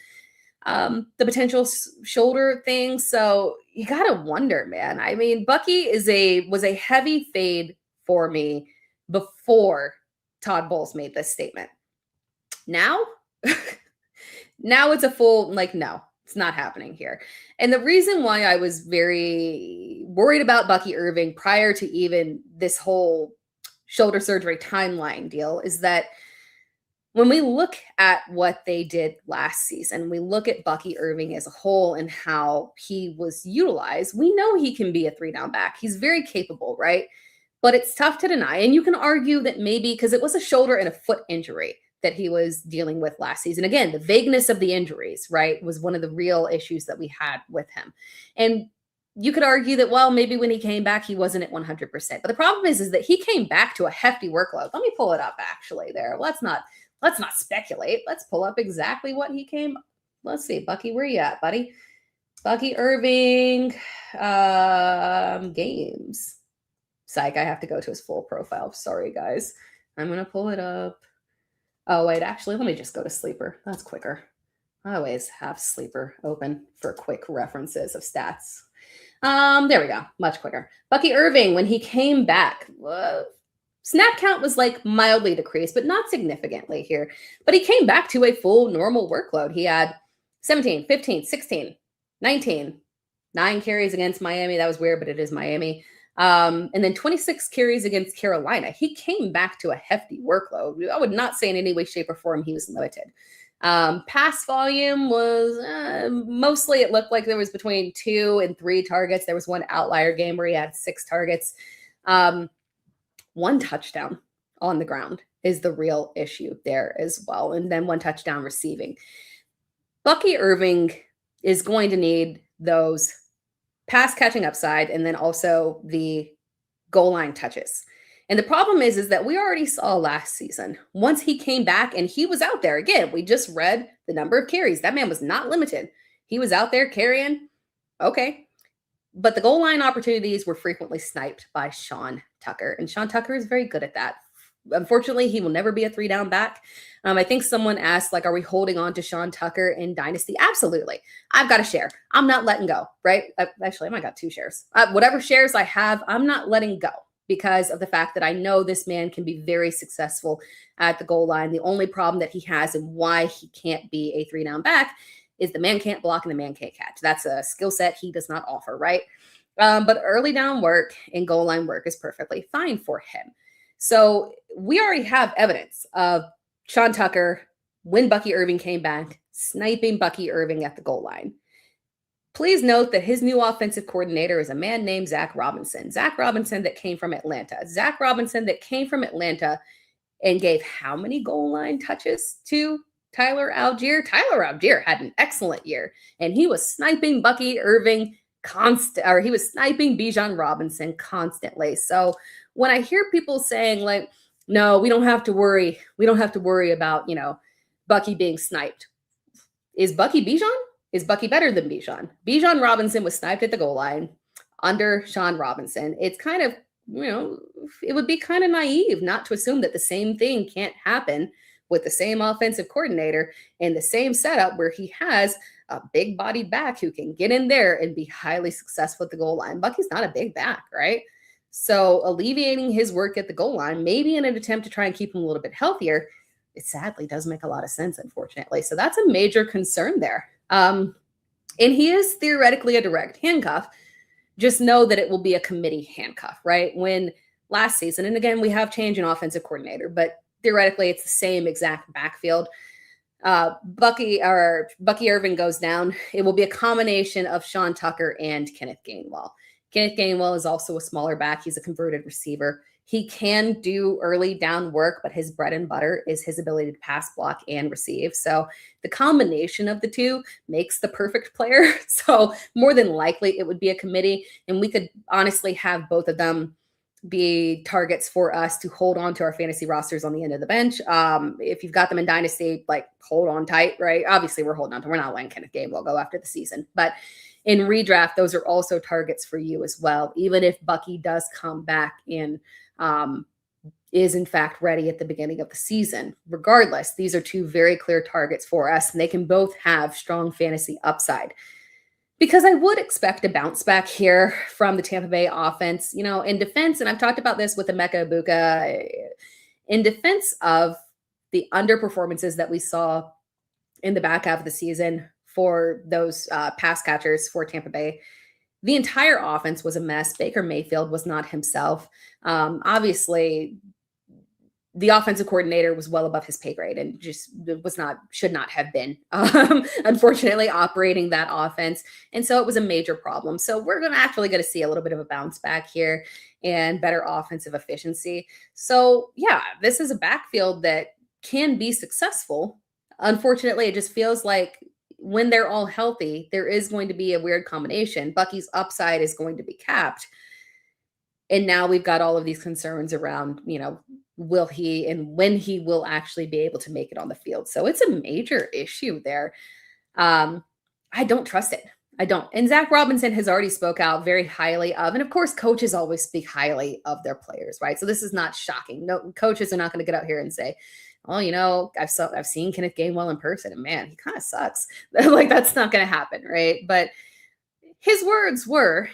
A: the potential shoulder thing. So you got to wonder, man. I mean, Bucky was a heavy fade for me before Todd Bowles made this statement. Now it's a full, no, it's not happening here. And the reason why I was very worried about Bucky Irving prior to even this whole shoulder surgery timeline deal is that when we look at what they did last season, we look at Bucky Irving as a whole and how he was utilized. We know he can be a 3-down back. He's very capable, right? But it's tough to deny. And you can argue that maybe because it was a shoulder and a foot injury that he was dealing with last season. Again, the vagueness of the injuries, right, was one of the real issues that we had with him. And you could argue that, well, maybe when he came back, he wasn't at 100%. But the problem is that he came back to a hefty workload. Let me pull it up actually there. Let's not speculate. Let's pull up exactly what he came. Let's see, Bucky, where you at, buddy? Bucky Irving games. Psych, I have to go to his full profile. Sorry, guys. I'm going to pull it up. Oh, wait, actually, let me just go to Sleeper. That's quicker. I always have Sleeper open for quick references of stats. There we go. Much quicker. Bucky Irving, when he came back, snap count was mildly decreased, but not significantly here. But he came back to a full normal workload. He had 17, 15, 16, 19, 9 carries against Miami. That was weird, but it is Miami. And then 26 carries against Carolina. He came back to a hefty workload. I would not say in any way, shape, or form he was limited. Pass volume was mostly, it looked like there was between 2 and 3 targets. There was one outlier game where he had 6 targets. 1 touchdown on the ground is the real issue there as well. And then 1 touchdown receiving. Bucky Irving is going to need those pass catching upside, and then also the goal line touches. And the problem is that we already saw last season, once he came back and he was out there, again, we just read the number of carries. That man was not limited. He was out there carrying. Okay. But the goal line opportunities were frequently sniped by Sean Tucker. And Sean Tucker is very good at that. Unfortunately, he will never be a 3-down back. I think someone asked, are we holding on to Sean Tucker in Dynasty? Absolutely. I've got a share. I'm not letting go, right? Actually, I might got 2 shares. Whatever shares I have, I'm not letting go because of the fact that I know this man can be very successful at the goal line. The only problem that he has and why he can't be a 3-down back is the man can't block and the man can't catch. That's a skill set he does not offer, right? But early down work and goal line work is perfectly fine for him. So we already have evidence of Sean Tucker, when Bucky Irving came back, sniping Bucky Irving at the goal line. Please note that his new offensive coordinator is a man named Zach Robinson. Zach Robinson that came from Atlanta. Zach Robinson that came from Atlanta and gave how many goal line touches to Tyler Algier? Tyler Algier had an excellent year, and he was sniping Bucky Irving he was sniping Bijan Robinson constantly. So when I hear people saying like, no, we don't have to worry. We don't have to worry about, Bucky being sniped. Is Bucky Bijan? Is Bucky better than Bijan? Bijan Robinson was sniped at the goal line under Sean Robinson. It's kind of, it would be kind of naive not to assume that the same thing can't happen with the same offensive coordinator and the same setup where he has a big bodied back who can get in there and be highly successful at the goal line. Bucky's not a big back, right? So alleviating his work at the goal line, maybe in an attempt to try and keep him a little bit healthier, it sadly does make a lot of sense, unfortunately. So that's a major concern there. And he is theoretically a direct handcuff. Just know that it will be a committee handcuff, right? When last season, and again, we have change in offensive coordinator, but theoretically it's the same exact backfield. Bucky Irving goes down. It will be a combination of Sean Tucker and Kenneth Gainwell. Kenneth Gainwell is also a smaller back. He's a converted receiver. He can do early down work, but his bread and butter is his ability to pass, block, and receive. So the combination of the two makes the perfect player. So more than likely it would be a committee, and we could honestly have both of them be targets for us to hold on to our fantasy rosters on the end of the bench. If you've got them in Dynasty, like hold on tight, right? Obviously we're holding on to, we're not letting Kenneth Gainwell go after the season, but in redraft, those are also targets for you as well. Even if Bucky does come back and is in fact ready at the beginning of the season, regardless, these are two very clear targets for us, and they can both have strong fantasy upside. Because I would expect a bounce back here from the Tampa Bay offense, in defense, and I've talked about this with Emeka Egbuka, in defense of the underperformances that we saw in the back half of the season for those pass catchers for Tampa Bay. The entire offense was a mess. Baker Mayfield was not himself. Obviously, the offensive coordinator was well above his pay grade and just should not have been, unfortunately, operating that offense. And so it was a major problem. So we're actually going to see a little bit of a bounce back here and better offensive efficiency. So yeah, this is a backfield that can be successful. Unfortunately, it just feels like when they're all healthy, there is going to be a weird combination. Bucky's upside is going to be capped. And now we've got all of these concerns around, will he and when he will actually be able to make it on the field. So it's a major issue there. I don't trust it. I don't. And Zach Robinson has already spoke out very highly of, and of course, coaches always speak highly of their players, right? So this is not shocking. No, coaches are not going to get out here and say, oh, I've seen Kenneth Gainwell in person, and man, he kind of sucks. Like, that's not going to happen, right? But his words were,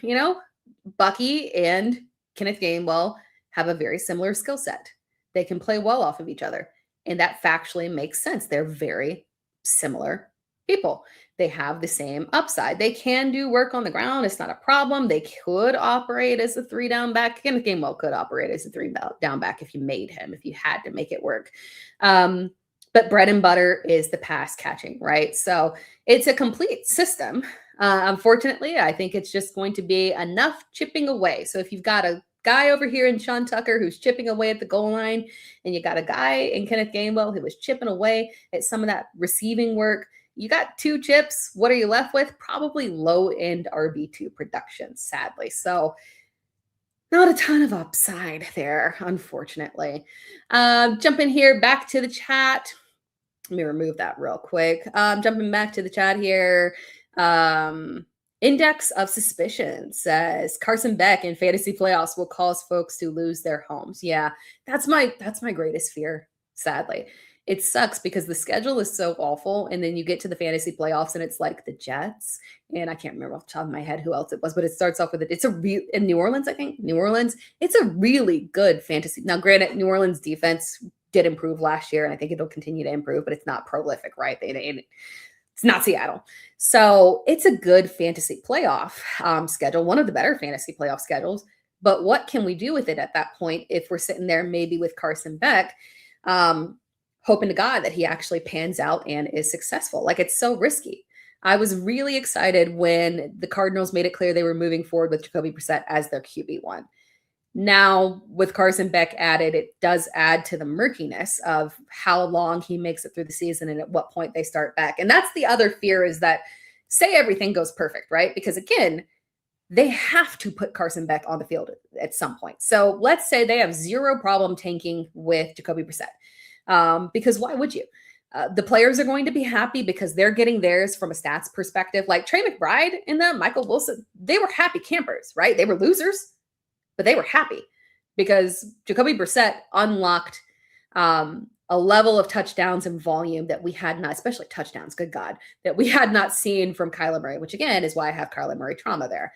A: Bucky and Kenneth Gainwell have a very similar skill set. They can play well off of each other. And that factually makes sense. They're very similar people. They have the same upside. They can do work on the ground. It's not a problem. They could operate as a 3-down back. Kenneth Gainwell could operate as a 3-down back if you made him, if you had to make it work. But bread and butter is the pass catching, right? So it's a complete system. Unfortunately, I think it's just going to be enough chipping away. So if you've got a guy over here in Sean Tucker who's chipping away at the goal line, and you got a guy in Kenneth Gainwell who was chipping away at some of that receiving work, you got 2 chips. What are you left with? Probably low-end RB2 production, sadly. So not a ton of upside there, unfortunately. Jumping here back to the chat. Let me remove that real quick. Jumping back to the chat here. Index of Suspicion says Carson Beck in fantasy playoffs will cause folks to lose their homes. Yeah, that's my greatest fear, sadly. It sucks because the schedule is so awful, and then you get to the fantasy playoffs and it's like the Jets, and I can't remember off the top of my head who else it was, but it starts off with in New Orleans, I think. New Orleans. It's a really good fantasy. Now, granted, New Orleans defense did improve last year, and I think it'll continue to improve, but it's not prolific, right? It's not Seattle. So it's a good fantasy playoff schedule, one of the better fantasy playoff schedules. But what can we do with it at that point if we're sitting there maybe with Carson Beck, hoping to God that he actually pans out and is successful? Like, it's so risky. I was really excited when the Cardinals made it clear they were moving forward with Jacoby Brissett as their QB1. Now, with Carson Beck added, it does add to the murkiness of how long he makes it through the season and at what point they start back. And that's the other fear, is that say everything goes perfect, right? Because again, they have to put Carson Beck on the field at some point. So let's say they have zero problem tanking with Jacoby Brissett. Because why would you? The players are going to be happy because they're getting theirs from a stats perspective. Like Trey McBride and Michael Wilson, they were happy campers, right? They were losers, but they were happy because Jacoby Brissett unlocked a level of touchdowns and volume that we had not, especially touchdowns, good God, that we had not seen from Kyler Murray, which again is why I have Kyler Murray trauma there.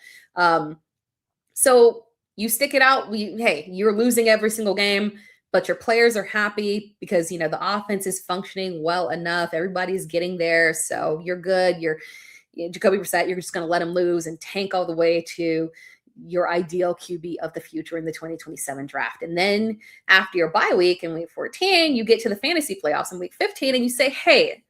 A: So you stick it out. Hey, you're losing every single game, but your players are happy because, the offense is functioning well enough. Everybody's getting there. So you're good. Jacoby Brissett, you're just going to let him lose and tank all the way to your ideal QB of the future in the 2027 draft. And then after your bye week in week 14, you get to the fantasy playoffs in week 15 and you say, hey,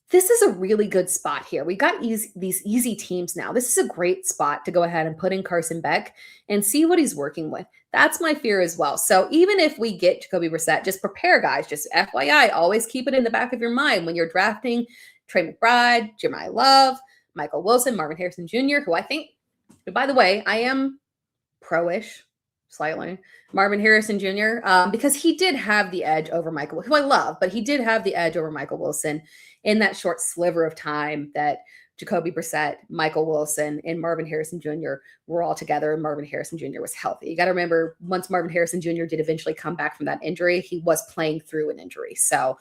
A: this is a really good spot here. We got these easy teams now. This is a great spot to go ahead and put in Carson Beck and see what he's working with. That's my fear as well. So even if we get Jacoby Brissett, just prepare, guys. Just FYI, always keep it in the back of your mind when you're drafting Trey McBride, Jeremiah Love, Michael Wilson, Marvin Harrison Jr., who I think, by the way, I am pro-ish, slightly, Marvin Harrison Jr., because he did have the edge over Michael, who I love, but he did have the edge over Michael Wilson in that short sliver of time that Jacoby Brissett, Michael Wilson, and Marvin Harrison Jr. were all together, and Marvin Harrison Jr. was healthy. You got to remember, once Marvin Harrison Jr. did eventually come back from that injury, he was playing through an injury. So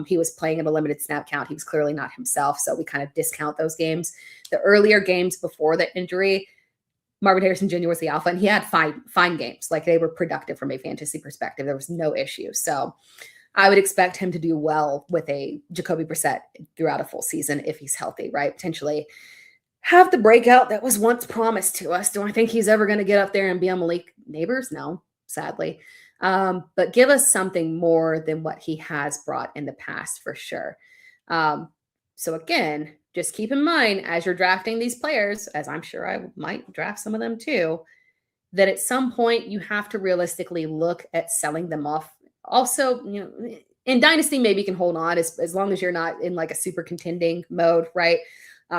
A: he was playing at a limited snap count. He was clearly not himself, so we kind of discount those games. The earlier games before the injury, Marvin Harrison Jr. was the alpha, and he had fine games. Like, they were productive from a fantasy perspective. There was no issue. So I would expect him to do well with a Jacoby Brissett throughout a full season if he's healthy, right? Potentially have the breakout that was once promised to us. Do I think he's ever going to get up there and be on Malik Neighbors? No, sadly. But give us something more than what he has brought in the past for sure. So again, just keep in mind as you're drafting these players, as I'm sure I might draft some of them too, that at some point you have to realistically look at selling them off. Also, in Dynasty, maybe you can hold on as long as you're not in like a super contending mode, right?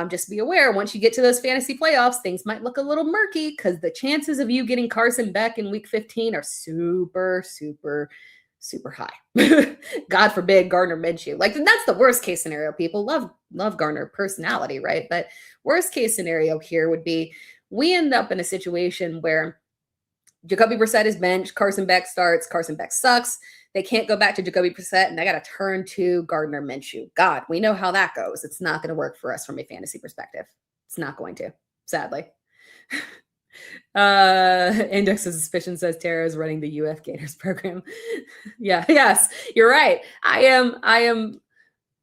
A: Just be aware, once you get to those fantasy playoffs, things might look a little murky because the chances of you getting Carson Beck in week 15 are super, super, super high. God forbid Gardner Minshew. Like, that's the worst case scenario. People love Gardner personality, right? But worst case scenario here would be we end up in a situation where Jacoby Brissett is benched, Carson Beck starts, Carson Beck sucks. They can't go back to Jacoby Brissett, and they got to turn to Gardner Minshew. God, we know how that goes. It's not going to work for us from a fantasy perspective. It's not going to, sadly. Index of Suspicion says Tara is running the UF Gators program. Yes, you're right. I am,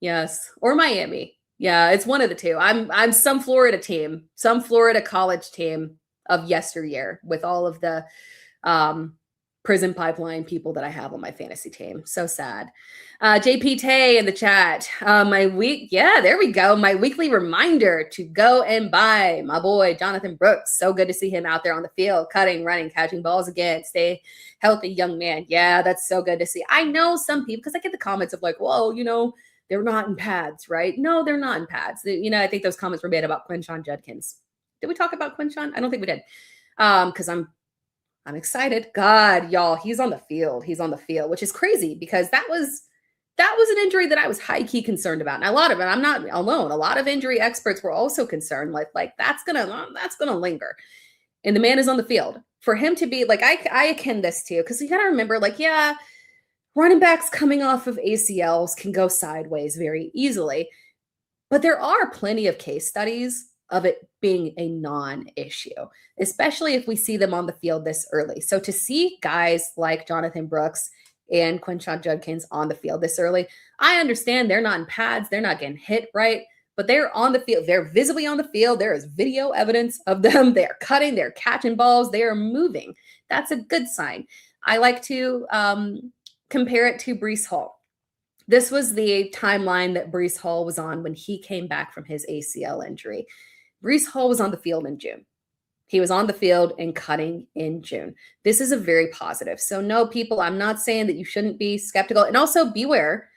A: yes, or Miami. Yeah, it's one of the two. I'm some Florida team, some Florida college team of yesteryear with all of the prison pipeline people that I have on my fantasy team. So sad. JP Tay in the chat. There we go. My weekly reminder to go and buy my boy, Jonathon Brooks. So good to see him out there on the field, cutting, running, catching balls again. Stay healthy, young man. Yeah, that's so good to see. I know some people, because I get the comments of like, whoa, they're not in pads, right? No, they're not in pads. I think those comments were made about Quinshon Judkins. Did we talk about Quinshon? I don't think we did. Because I'm excited. God, y'all, he's on the field. He's on the field, which is crazy because that was an injury that I was high-key concerned about. And a lot of it, I'm not alone. A lot of injury experts were also concerned, like that's gonna linger. And the man is on the field. For him to be like, I akin this to, because you gotta remember, running backs coming off of ACLs can go sideways very easily. But there are plenty of case studies of it being a non-issue, especially if we see them on the field this early. So to see guys like Jonathon Brooks and Quinshon Judkins on the field this early, I understand they're not in pads, they're not getting hit, right? but they're on the field. They're visibly on the field. There is video evidence of them. They're cutting, they're catching balls, they are moving. That's a good sign. I like to compare it to Breece Hall. This was the timeline that Breece Hall was on when he came back from his ACL injury. Breece Hall was on the field in June. He was on the field and cutting in June. This is a very positive. So no, people, I'm not saying that you shouldn't be skeptical. And also beware,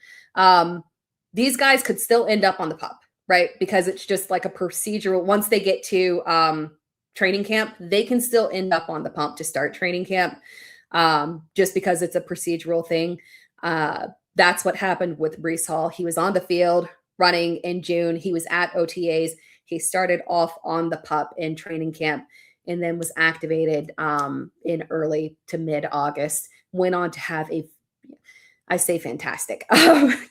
A: these guys could still end up on the pup, right? Because it's just like a procedural. Once they get to training camp, they can still end up on the pump to start training camp, just because it's a procedural thing. That's what happened with Breece Hall. He was on the field running in June. He was at OTAs. He started off on the pup in training camp and then was activated in early to mid-August. Went on to have I say fantastic.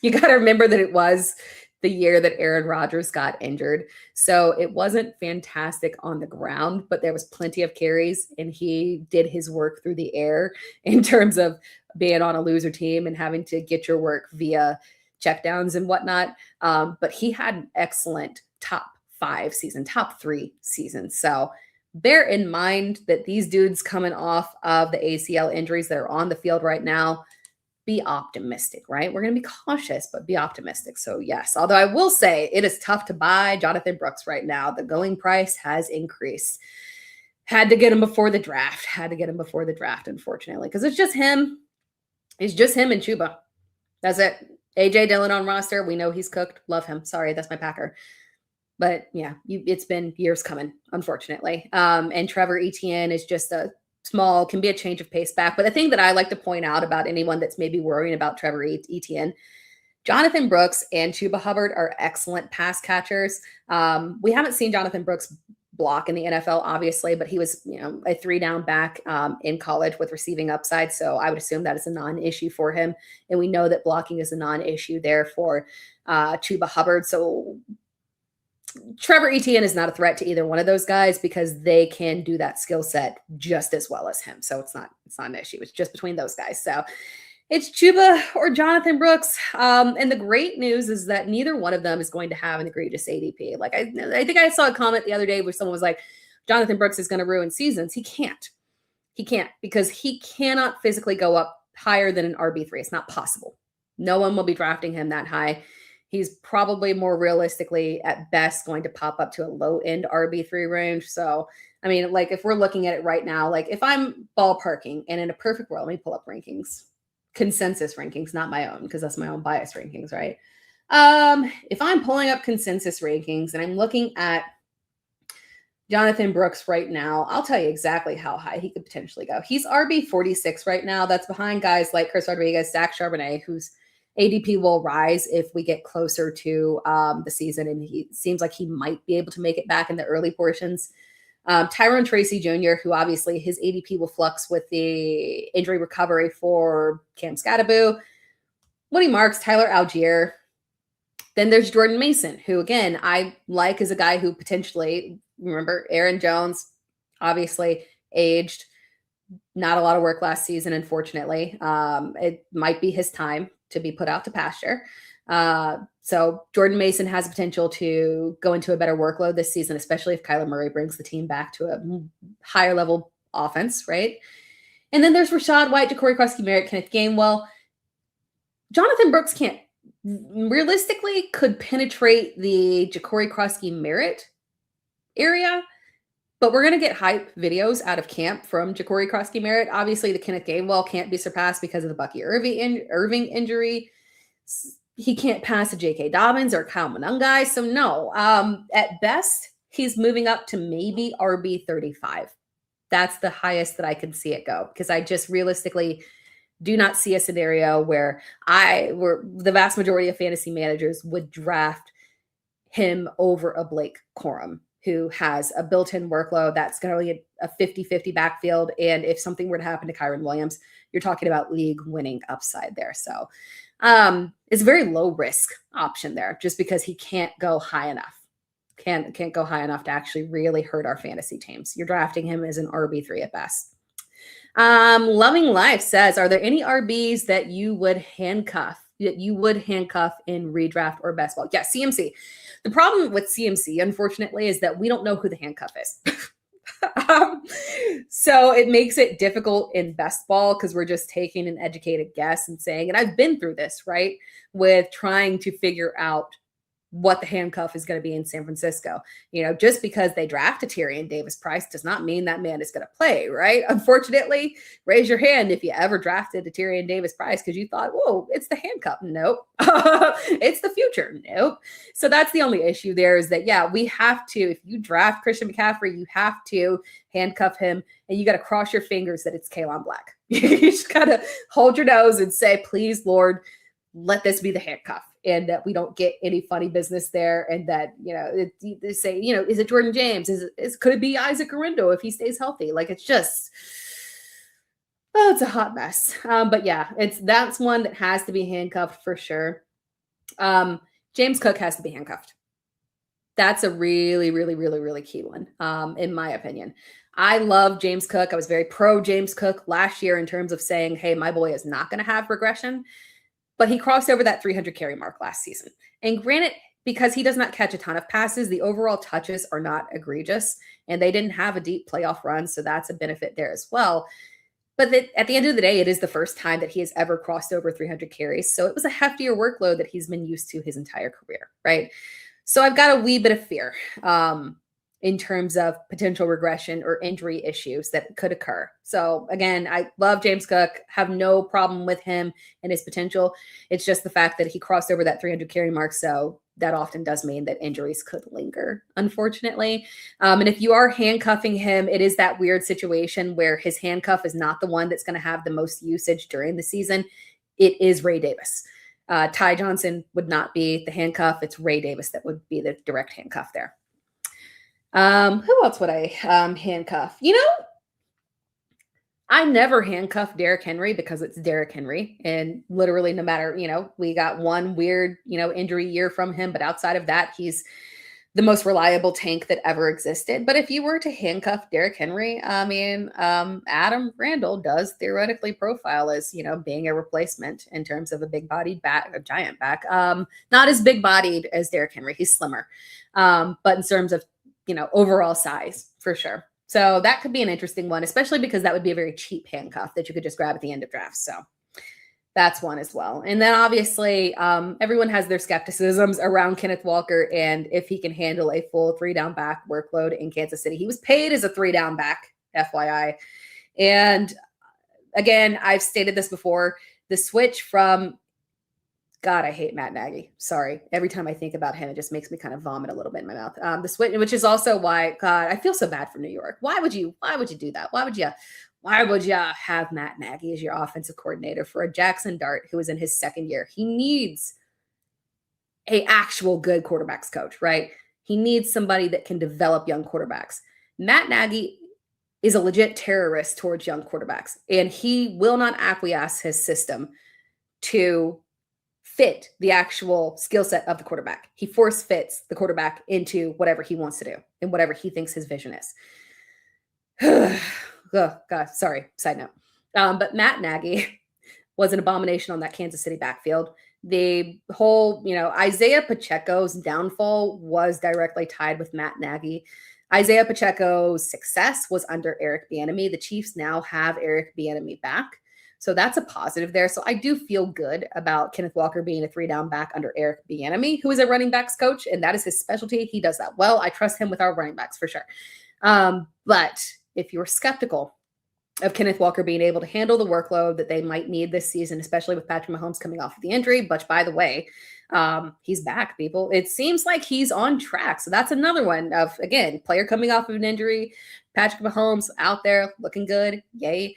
A: You got to remember that it was the year that Aaron Rodgers got injured. So it wasn't fantastic on the ground, but there was plenty of carries and he did his work through the air in terms of being on a loser team and having to get your work via checkdowns and whatnot. But he had an excellent top 3 seasons. So bear in mind that these dudes coming off of the ACL injuries that are on the field right now, be optimistic, right? We're going to be cautious, but be optimistic. So yes, although I will say it is tough to buy Jonathon Brooks right now. The going price has increased. Had to get him before the draft, unfortunately, because it's just him. It's just him and Chuba. That's it. AJ Dillon on roster. We know he's cooked. Love him. Sorry, that's my Packer. But yeah, it's been years coming, unfortunately. And Trevor Etienne is just can be a change of pace back. But the thing that I like to point out about anyone that's maybe worrying about Trevor Etienne, Jonathon Brooks and Chuba Hubbard are excellent pass catchers. We haven't seen Jonathon Brooks block in the NFL, obviously, but he was, a 3-down back in college with receiving upside. So I would assume that is a non-issue for him. And we know that blocking is a non-issue there for Chuba Hubbard. So Trevor Etienne is not a threat to either one of those guys because they can do that skill set just as well as him. So it's not an issue. It's just between those guys. So it's Chuba or Jonathon Brooks. And the great news is that neither one of them is going to have an egregious ADP. Like I think I saw a comment the other day where someone was like, Jonathon Brooks is going to ruin seasons. He can't because he cannot physically go up higher than an RB3. It's not possible. No one will be drafting him that high. He's probably more realistically at best going to pop up to a low end RB3 range. So, I mean, like if we're looking at it right now, like if I'm ballparking and in a perfect world, let me pull up rankings, consensus rankings, not my own, because that's my own bias rankings, right? If I'm pulling up consensus rankings and I'm looking at Jonathon Brooks right now, I'll tell you exactly how high he could potentially go. He's RB 46 right now. That's behind guys like Chris Rodriguez, Zach Charbonnet, whose ADP will rise if we get closer to the season, and he seems like he might be able to make it back in the early portions. Tyrone Tracy Jr., who obviously his ADP will flux with the injury recovery for Cam Scattaboo. Woody Marks, Tyler Algier. Then there's Jordan Mason, who, again, I like as a guy who potentially, remember, Aaron Jones, obviously aged, not a lot of work last season, unfortunately. It might be his time to be put out to pasture. So Jordan Mason has potential to go into a better workload this season, especially if Kyler Murray brings the team back to a higher level offense, right? And then there's Rachaad White, Ja'Cory Krusky-Merritt, Kenneth Gainwell. Jonathon Brooks realistically could penetrate the Ja'Cory Krusky-Merritt area, but we're going to get hype videos out of camp from Ja'Cory Krusky-Merritt. Obviously, the Kenneth Gainwell can't be surpassed because of the Bucky Irving injury. He can't pass a J.K. Dobbins or Kyle Monangai. So no, at best, he's moving up to maybe RB 35. That's the highest that I can see it go, because I just realistically do not see a scenario where the vast majority of fantasy managers would draft him over a Blake Corum, who has a built-in workload that's going to be a 50-50 backfield. And if something were to happen to Kyren Williams, you're talking about league-winning upside there. So it's a very low-risk option there, just because he can't go high enough. Can't go high enough to actually really hurt our fantasy teams. You're drafting him as an RB3 at best. Loving Life says, are there any RBs that you would handcuff that you would handcuff in redraft or best ball. Yeah, CMC. The problem with CMC, unfortunately, is that we don't know who the handcuff is. So it makes it difficult in best ball because we're just taking an educated guess and saying, and I've been through this, right, with trying to figure out what the handcuff is going to be in San Francisco. Just because they draft a Tyrion Davis-Price does not mean that man is going to play, right? Unfortunately, raise your hand if you ever drafted a Tyrion Davis-Price because you thought, whoa, it's the handcuff. Nope. It's the future. Nope. So that's the only issue there is that, yeah, we have to, if you draft Christian McCaffrey, you have to handcuff him and you got to cross your fingers that it's Kayvon Black. You just got to hold your nose and say, please, Lord, let this be the handcuff. And that we don't get any funny business there. And that, they say, is it Jordan James? Could it be Isaac Orindo if he stays healthy? Like, it's just, it's a hot mess. But yeah, that's one that has to be handcuffed for sure. James Cook has to be handcuffed. That's a really, really, really, really key one, in my opinion. I love James Cook. I was very pro James Cook last year in terms of saying, hey, my boy is not going to have regression. But he crossed over that 300 carry mark last season. And granted, because he does not catch a ton of passes, the overall touches are not egregious. And they didn't have a deep playoff run, so that's a benefit there as well. But at the end of the day, it is the first time that he has ever crossed over 300 carries. So it was a heftier workload that he's been used to his entire career, right? So I've got a wee bit of fear in terms of potential regression or injury issues that could occur. So again, I love James Cook, have no problem with him and his potential. It's just the fact that he crossed over that 300 carry mark. So that often does mean that injuries could linger, unfortunately. And if you are handcuffing him, it is that weird situation where his handcuff is not the one that's going to have the most usage during the season. It is Ray Davis. Ty Johnson would not be the handcuff. It's Ray Davis that would be the direct handcuff there. Who else would I handcuff? I never handcuff Derrick Henry because it's Derrick Henry. And literally no matter, we got one weird, injury year from him. But outside of that, he's the most reliable tank that ever existed. But if you were to handcuff Derrick Henry, Adam Randall does theoretically profile as, being a replacement in terms of a big-bodied back, a giant back. Not as big-bodied as Derrick Henry. He's slimmer. But in terms of overall size, for sure. So that could be an interesting one, especially because that would be a very cheap handcuff that you could just grab at the end of drafts. So that's one as well. And then obviously everyone has their skepticisms around Kenneth Walker and if he can handle a full 3-down back workload in Kansas City. He was paid as a 3-down back, FYI. And again, I've stated this before, the switch from God, I hate Matt Nagy. Sorry. Every time I think about him, it just makes me kind of vomit a little bit in my mouth. The switch, which is also why, God, I feel so bad for New York. Why would you do that? Why would you have Matt Nagy as your offensive coordinator for a Jackson Dart who is in his second year? He needs a actual good quarterbacks coach, right? He needs somebody that can develop young quarterbacks. Matt Nagy is a legit terrorist towards young quarterbacks, and he will not acquiesce his system to fit the actual skill set of the quarterback. He force fits the quarterback into whatever he wants to do and whatever he thinks his vision is. Oh, God, sorry, side note. But Matt Nagy was an abomination on that Kansas City backfield. The whole, Isaiah Pacheco's downfall was directly tied with Matt Nagy. Isaiah Pacheco's success was under Eric Bieniemy. The Chiefs now have Eric Bieniemy back. So that's a positive there. So I do feel good about Kenneth Walker being a 3-down back under Eric Bieniemy, who is a running backs coach, and that is his specialty. He does that well. I trust him with our running backs for sure. But if you're skeptical of Kenneth Walker being able to handle the workload that they might need this season, especially with Patrick Mahomes coming off of the injury, but by the way, he's back, people. It seems like he's on track. So that's another one of, again, player coming off of an injury, Patrick Mahomes out there looking good. Yay.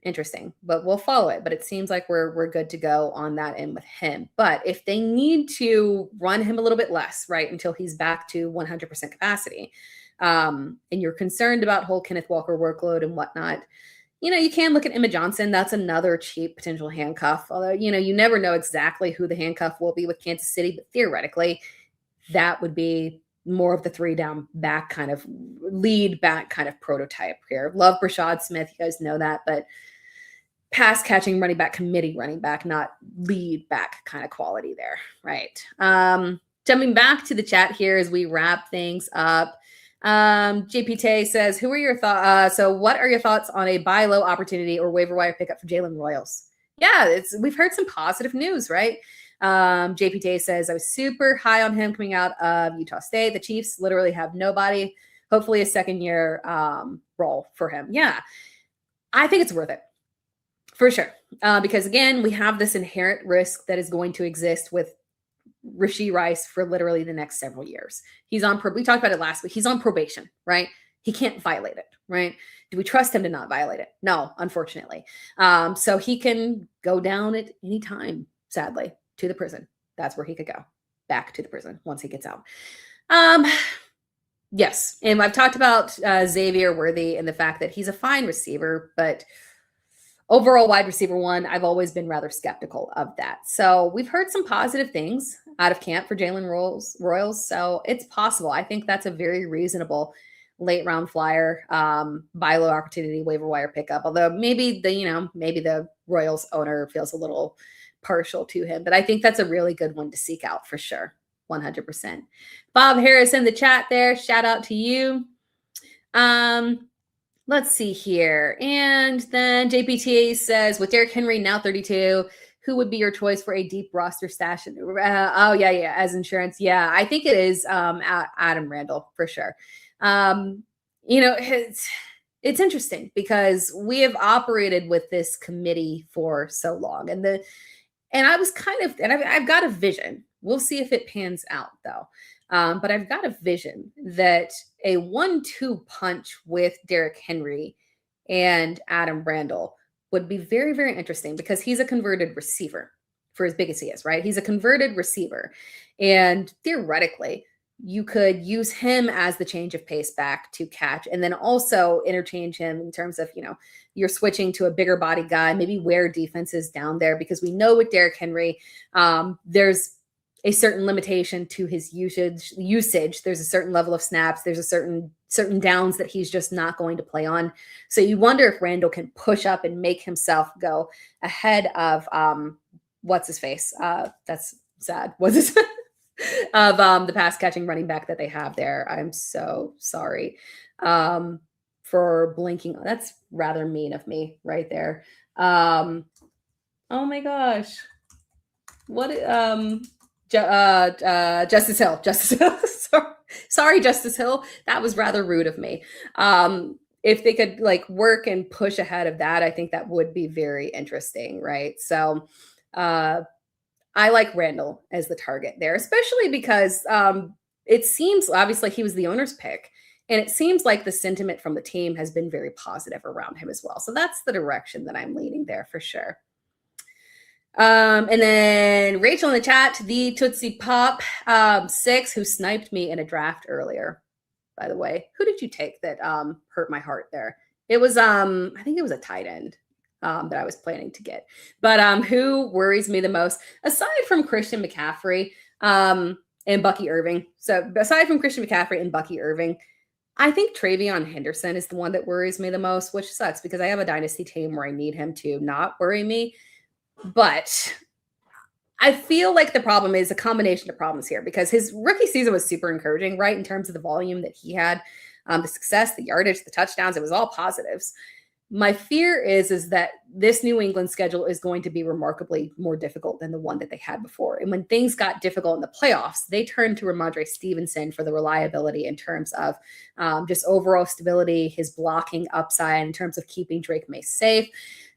A: Interesting, but we'll follow it. But it seems like we're good to go on that end with him. But if they need to run him a little bit less, right, until he's back to 100% capacity, and you're concerned about whole Kenneth Walker workload and whatnot, you can look at Emma Johnson. That's another cheap potential handcuff. Although, you never know exactly who the handcuff will be with Kansas City, but theoretically, that would be more of the 3-down back kind of lead back kind of prototype here. Love Brashad Smith. You guys know that, but pass catching running back, committee running back, not lead back kind of quality there, right? Jumping back to the chat here as we wrap things up. JPT says, who are your thoughts? So what are your thoughts on a buy low opportunity or waiver wire pickup for Jalen Royals? Yeah, we've heard some positive news, right? JPT says, I was super high on him coming out of Utah State. The Chiefs literally have nobody. Hopefully a second year role for him. Yeah, I think it's worth it for sure. Because again, we have this inherent risk that is going to exist with Rashee Rice for literally the next several years. He's on, we talked about it last week. He's on probation, right? He can't violate it, right? Do we trust him to not violate it? No, unfortunately. So he can go down at any time, sadly, to the prison. That's where he could go, back to the prison once he gets out. Yes, and I've talked about Xavier Worthy and the fact that he's a fine receiver, but overall wide receiver one, I've always been rather skeptical of that. So we've heard some positive things out of camp for Jalen Royals. So it's possible. I think that's a very reasonable late round flyer, buy low opportunity waiver wire pickup. Although maybe the Royals owner feels a little partial to him, but I think that's a really good one to seek out for sure. 100%. Bob Harris in the chat there. Shout out to you. Let's see here. And then JPTA says, with Derrick Henry now 32, who would be your choice for a deep roster stash? As insurance. Yeah, I think it is Adam Randall for sure. It's interesting because we have operated with this committee for so long. And I've got a vision. We'll see if it pans out though. But I've got a vision that a 1-2 punch with Derrick Henry and Adam Randall would be very, very interesting because he's a converted receiver for as big as he is, right? He's a converted receiver. And theoretically, you could use him as the change of pace back to catch and then also interchange him in terms of, you're switching to a bigger body guy, maybe wear defenses down there because we know with Derrick Henry, there's a certain limitation to his usage. There's a certain level of snaps. There's a certain downs that he's just not going to play on. So you wonder if Randall can push up and make himself go ahead of what's his face. That's sad. What's his of the pass catching running back that they have there. I'm so sorry for blinking. That's rather mean of me right there. Oh my gosh. What Justice Hill. Sorry, Justice Hill. That was rather rude of me. If they could work and push ahead of that, I think that would be very interesting, right? So I like Randall as the target there, especially because it seems obviously he was the owner's pick, and it seems like the sentiment from the team has been very positive around him as well. So that's the direction that I'm leaning there for sure. And then Rachel in the chat, the Tootsie Pop 6, who sniped me in a draft earlier, by the way. Who did you take that hurt my heart there? It was, I think it was a tight end that I was planning to get. But who worries me the most, aside from Christian McCaffrey and Bucky Irving. So aside from Christian McCaffrey and Bucky Irving, I think Travion Henderson is the one that worries me the most, which sucks because I have a dynasty team where I need him to not worry me. But I feel like the problem is a combination of problems here because his rookie season was super encouraging, right? In terms of the volume that he had, the success, the yardage, the touchdowns, it was all positives. My fear is that this New England schedule is going to be remarkably more difficult than the one that they had before. And when things got difficult in the playoffs, they turned to Ramondre Stevenson for the reliability in terms of just overall stability, his blocking upside in terms of keeping Drake May safe.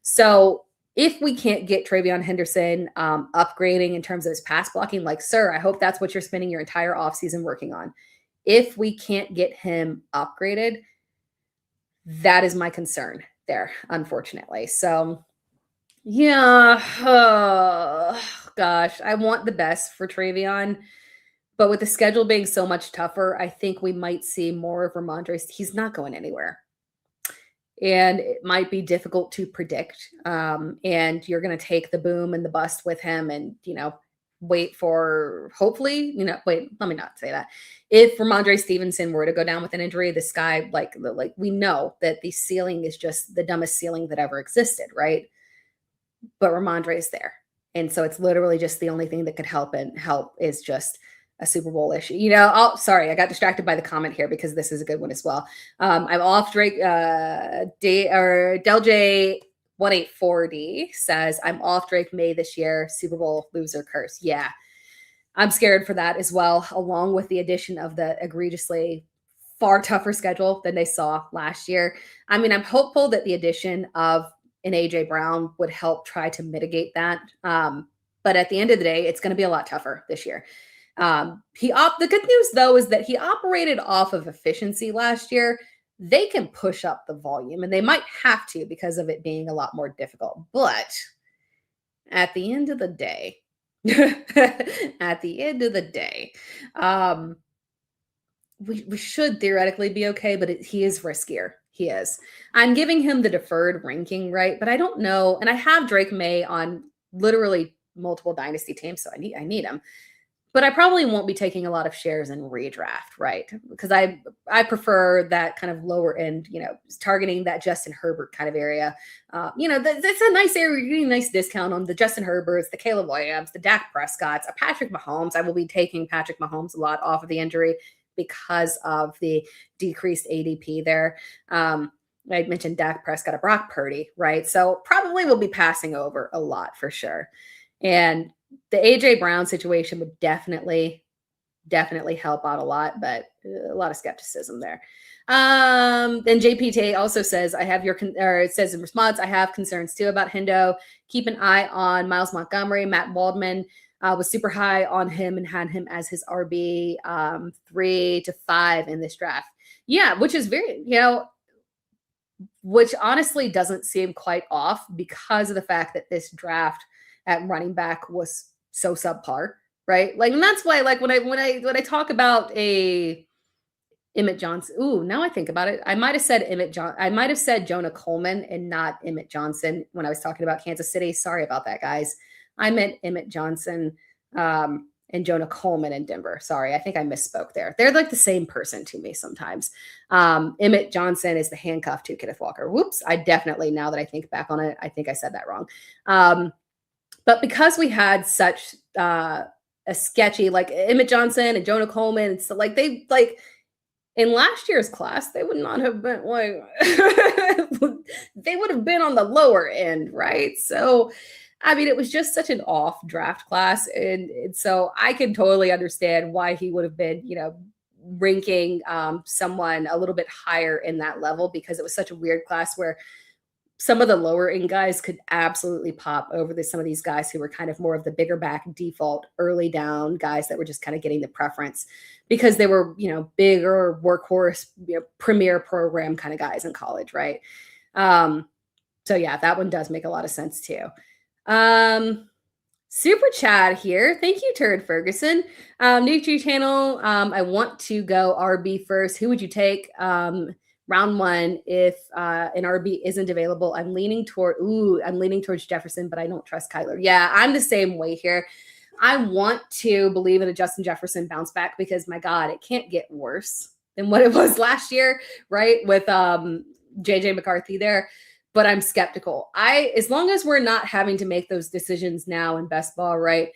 A: So if we can't get Travion Henderson upgrading in terms of his pass blocking, sir, I hope that's what you're spending your entire offseason working on. If we can't get him upgraded, that is my concern there, unfortunately. So, yeah, gosh, I want the best for Travion. But with the schedule being so much tougher, I think we might see more of Ramondre. He's not going anywhere. And it might be difficult to predict. And you're going to take the boom and the bust with him and, wait for hopefully, wait, let me not say that. If Ramondre Stevenson were to go down with an injury, this guy, we know that the ceiling is just the dumbest ceiling that ever existed, right? but Ramondre's there. And so it's literally just the only thing that could help is just a Super Bowl issue. Sorry, I got distracted by the comment here because this is a good one as well. I'm off Drake, Del J 1840 says, I'm off Drake May this year, Super Bowl loser curse. Yeah, I'm scared for that as well, along with the addition of the egregiously far tougher schedule than they saw last year. I mean, I'm hopeful that the addition of an AJ Brown would help try to mitigate that. But at the end of the day, it's going to be a lot tougher this year. The good news though is that he operated off of efficiency last year. They can push up the volume, and they might have to because of it being a lot more difficult. But at the end of the day, we should theoretically be okay, but he is riskier. He is. I'm giving him the deferred ranking, right? But I don't know. And I have Drake May on literally multiple dynasty teams, so I need him. But I probably won't be taking a lot of shares in redraft, right? Because I prefer that kind of lower end, targeting that Justin Herbert kind of area. That's a nice area. You're getting a nice discount on the Justin Herberts, the Caleb Williams, the Dak Prescotts, a Patrick Mahomes. I will be taking Patrick Mahomes a lot off of the injury because of the decreased ADP there. I mentioned Dak Prescott, a Brock Purdy, right? So probably will be passing over a lot for sure. And the AJ Brown situation would definitely help out a lot, but a lot of skepticism there. Then JPT also says, it says in response, I have concerns too about Hendo. Keep an eye on Miles Montgomery. Matt Waldman was super high on him and had him as his RB 3 to 5 in this draft. Yeah, which is very, which honestly doesn't seem quite off because of the fact that this draft at running back was so subpar, right? Like, and that's why, like, when I talk about a Emmett Johnson, now I think about it, I might have said Jonah Coleman and not Emmett Johnson when I was talking about Kansas City. Sorry about that, guys. I meant Emmett Johnson and Jonah Coleman in Denver. Sorry, I think I misspoke there. They're like the same person to me sometimes. Emmett Johnson is the handcuff to Kenneth Walker. Whoops, I definitely, now that I think back on it, I think I said that wrong. But because we had such a sketchy, like Emmett Johnson and Jonah Coleman, and so like they like in last year's class, they would not have been like they would have been on the lower end, right? So I mean, it was just such an off draft class. And so I can totally understand why he would have been, ranking someone a little bit higher in that level, because it was such a weird class where some of the lower end guys could absolutely pop over some of these guys who were kind of more of the bigger back default early down guys that were just kind of getting the preference because they were, bigger workhorse, premier program kind of guys in college. Right. So yeah, that one does make a lot of sense too. Super chat here. Thank you, Turd Ferguson. New to your channel. I want to go RB first. Who would you take? Round one, if an RB isn't available, I'm leaning towards Jefferson, but I don't trust Kyler. Yeah, I'm the same way here. I want to believe in a Justin Jefferson bounce back because, my God, it can't get worse than what it was last year, right? With JJ McCarthy there. But I'm skeptical. As long as we're not having to make those decisions now in best ball, right?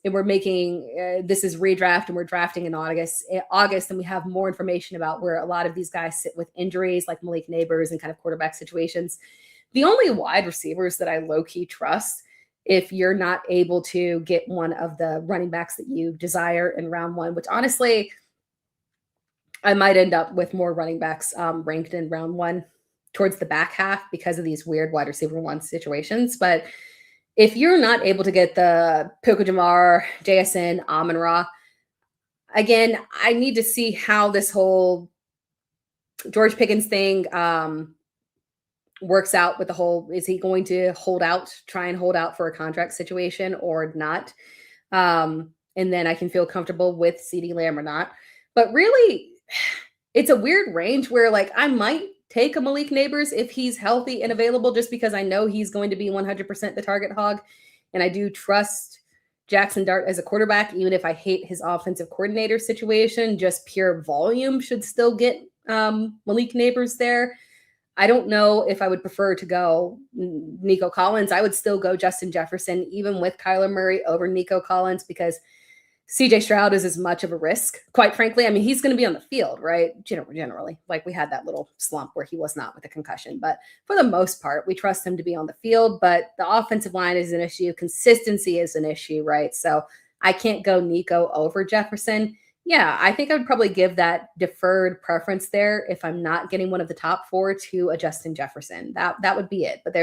A: And we're making, this is redraft and we're drafting in August, and we have more information about where a lot of these guys sit with injuries like Malik Neighbors and kind of quarterback situations. The only wide receivers that I low-key trust, if you're not able to get one of the running backs that you desire in round one, which honestly, I might end up with more running backs ranked in round one towards the back half because of these weird wide receiver one situations. But if you're not able to get the Puka Jamar, JSN, Amon-Ra, again, I need to see how this whole George Pickens thing works out with the whole, is he going to try and hold out for a contract situation or not? And then I can feel comfortable with CeeDee Lamb or not. But really, it's a weird range where like I might take a Malik Neighbors if he's healthy and available, just because I know he's going to be 100% the target hog. And I do trust Jackson Dart as a quarterback, even if I hate his offensive coordinator situation, just pure volume should still get Malik Neighbors there. I don't know if I would prefer to go Nico Collins. I would still go Justin Jefferson, even with Kyler Murray over Nico Collins, because CJ Stroud is as much of a risk, quite frankly. I mean, he's going to be on the field, right? Generally, like we had that little slump where he was not with a concussion, but for the most part, we trust him to be on the field. But the offensive line is an issue. Consistency is an issue, right? So I can't go Nico over Jefferson. Yeah, I think I would probably give that deferred preference there if I'm not getting one of the top 4 to a Justin Jefferson. That would be it. But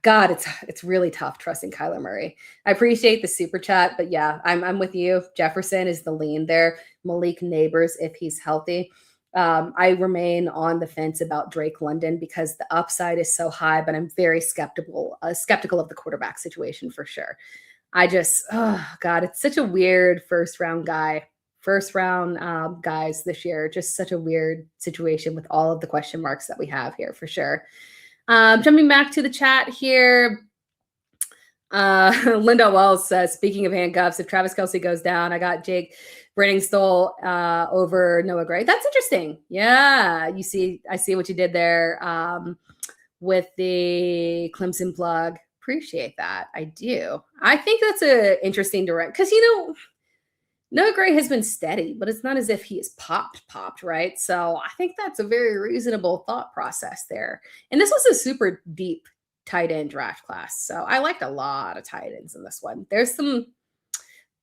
A: God, it's really tough trusting Kyler Murray. I appreciate the super chat, but yeah, I'm with you. Jefferson is the lean there. Malik Neighbors, if he's healthy. I remain on the fence about Drake London because the upside is so high, but I'm very skeptical of the quarterback situation for sure. God, it's such a weird first round guys this year. Just such a weird situation with all of the question marks that we have here for sure. Jumping back to the chat here, Linda Wells says, speaking of handcuffs, if Travis Kelce goes down, I got Jake Brenningstole over Noah Gray. That's interesting. Yeah, I see what you did there with the Clemson plug. Appreciate that. I do. I think that's an interesting direct because, Noah Gray has been steady, but it's not as if he is popped, right? So I think that's a very reasonable thought process there. And this was a super deep tight end draft class. So I liked a lot of tight ends in this one. There's some